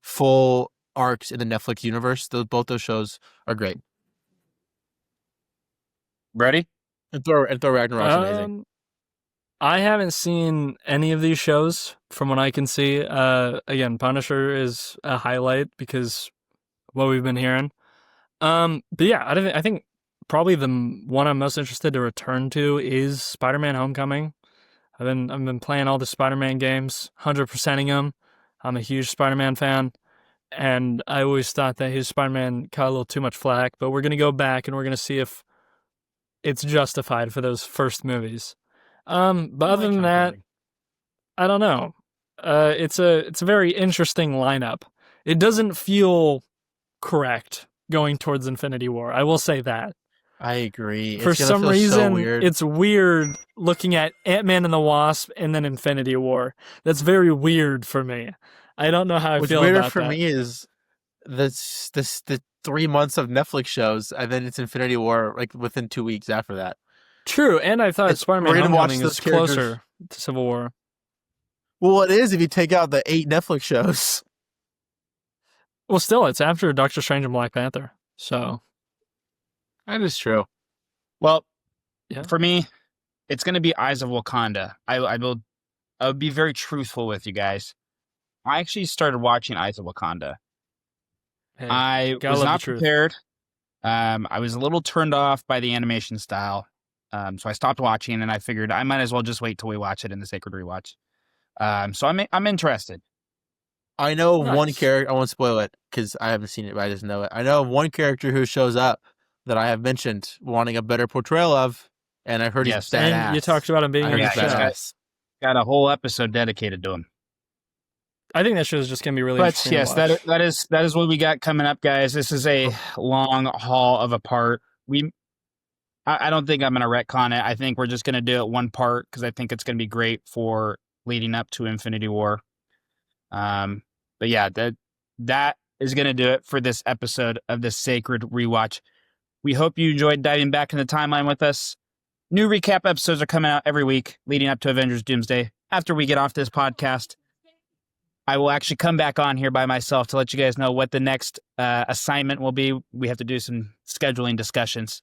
full arcs in the Netflix universe. Both those shows are great. Ready? And Thor Ragnarok's amazing. I haven't seen any of these shows from what I can see. Again, Punisher is a highlight because what we've been hearing. But yeah, I think probably the one I'm most interested to return to is Spider-Man: Homecoming. I've been playing all the Spider-Man games, 100%ing them. I'm a huge Spider-Man fan, and I always thought that his Spider-Man caught a little too much flack. But we're gonna go back and we're gonna see if it's justified for those first movies. But other than that, I don't know. It's a very interesting lineup. It doesn't feel correct going towards Infinity War. I will say that. I agree. For It's gonna some feel reason, so weird. it's weird looking at Ant-Man and the Wasp and then Infinity War. That's very weird for me. I don't know how I What's feel weirder about for that. me is the 3 months of Netflix shows, and then it's Infinity War like within 2 weeks after that. True, and I thought Spider-Man we're gonna watch Homecoming those is characters. closer to Civil War. Well, it is if you take out the 8 Netflix shows. Well, still, it's after Doctor Strange and Black Panther. So That is true. Well, Yeah. for me, it's going to be Eyes of Wakanda. I would be very truthful with you guys. I actually started watching Eyes of Wakanda. hey, I gotta was love not the truth. prepared. I was a little turned off by the animation style. So I stopped watching, and I figured I might as well just wait till we watch it in the Sacred Rewatch. So I'm interested. I know of one Nice. character. I won't spoil it because I haven't seen it, but I just know it. I know of one character who shows up that I have mentioned wanting a better portrayal of, and I've heard Yes. he's badass. And you talked about him being I in heard the he's Yeah, he's show. badass. Got a whole episode dedicated to him. I think that show is just gonna be really But interesting. yes, to watch. that is what we got coming up, guys. This is a long haul of a part. I don't think I'm going to retcon it. I think we're just going to do it one part because I think it's going to be great for leading up to Infinity War. But yeah, that is going to do it for this episode of the Sacred Rewatch. We hope you enjoyed diving back in the timeline with us. New recap episodes are coming out every week leading up to Avengers Doomsday. After we get off this podcast, I will actually come back on here by myself to let you guys know what the next assignment will be. We have to do some scheduling discussions.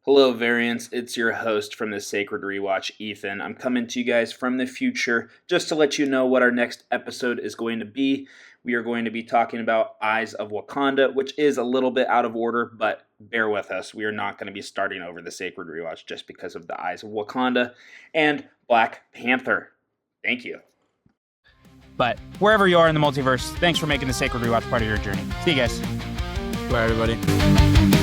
Hello, Variants. It's your host from the Sacred Rewatch, Ethan. I'm coming to you guys from the future just to let you know what our next episode is going to be. We are going to be talking about Eyes of Wakanda, which is a little bit out of order, but bear with us. We are not going to be starting over the Sacred Rewatch just because of the Eyes of Wakanda and Black Panther. Thank you. But wherever you are in the multiverse, thanks for making the Sacred Rewatch part of your journey. See you guys. Bye, everybody.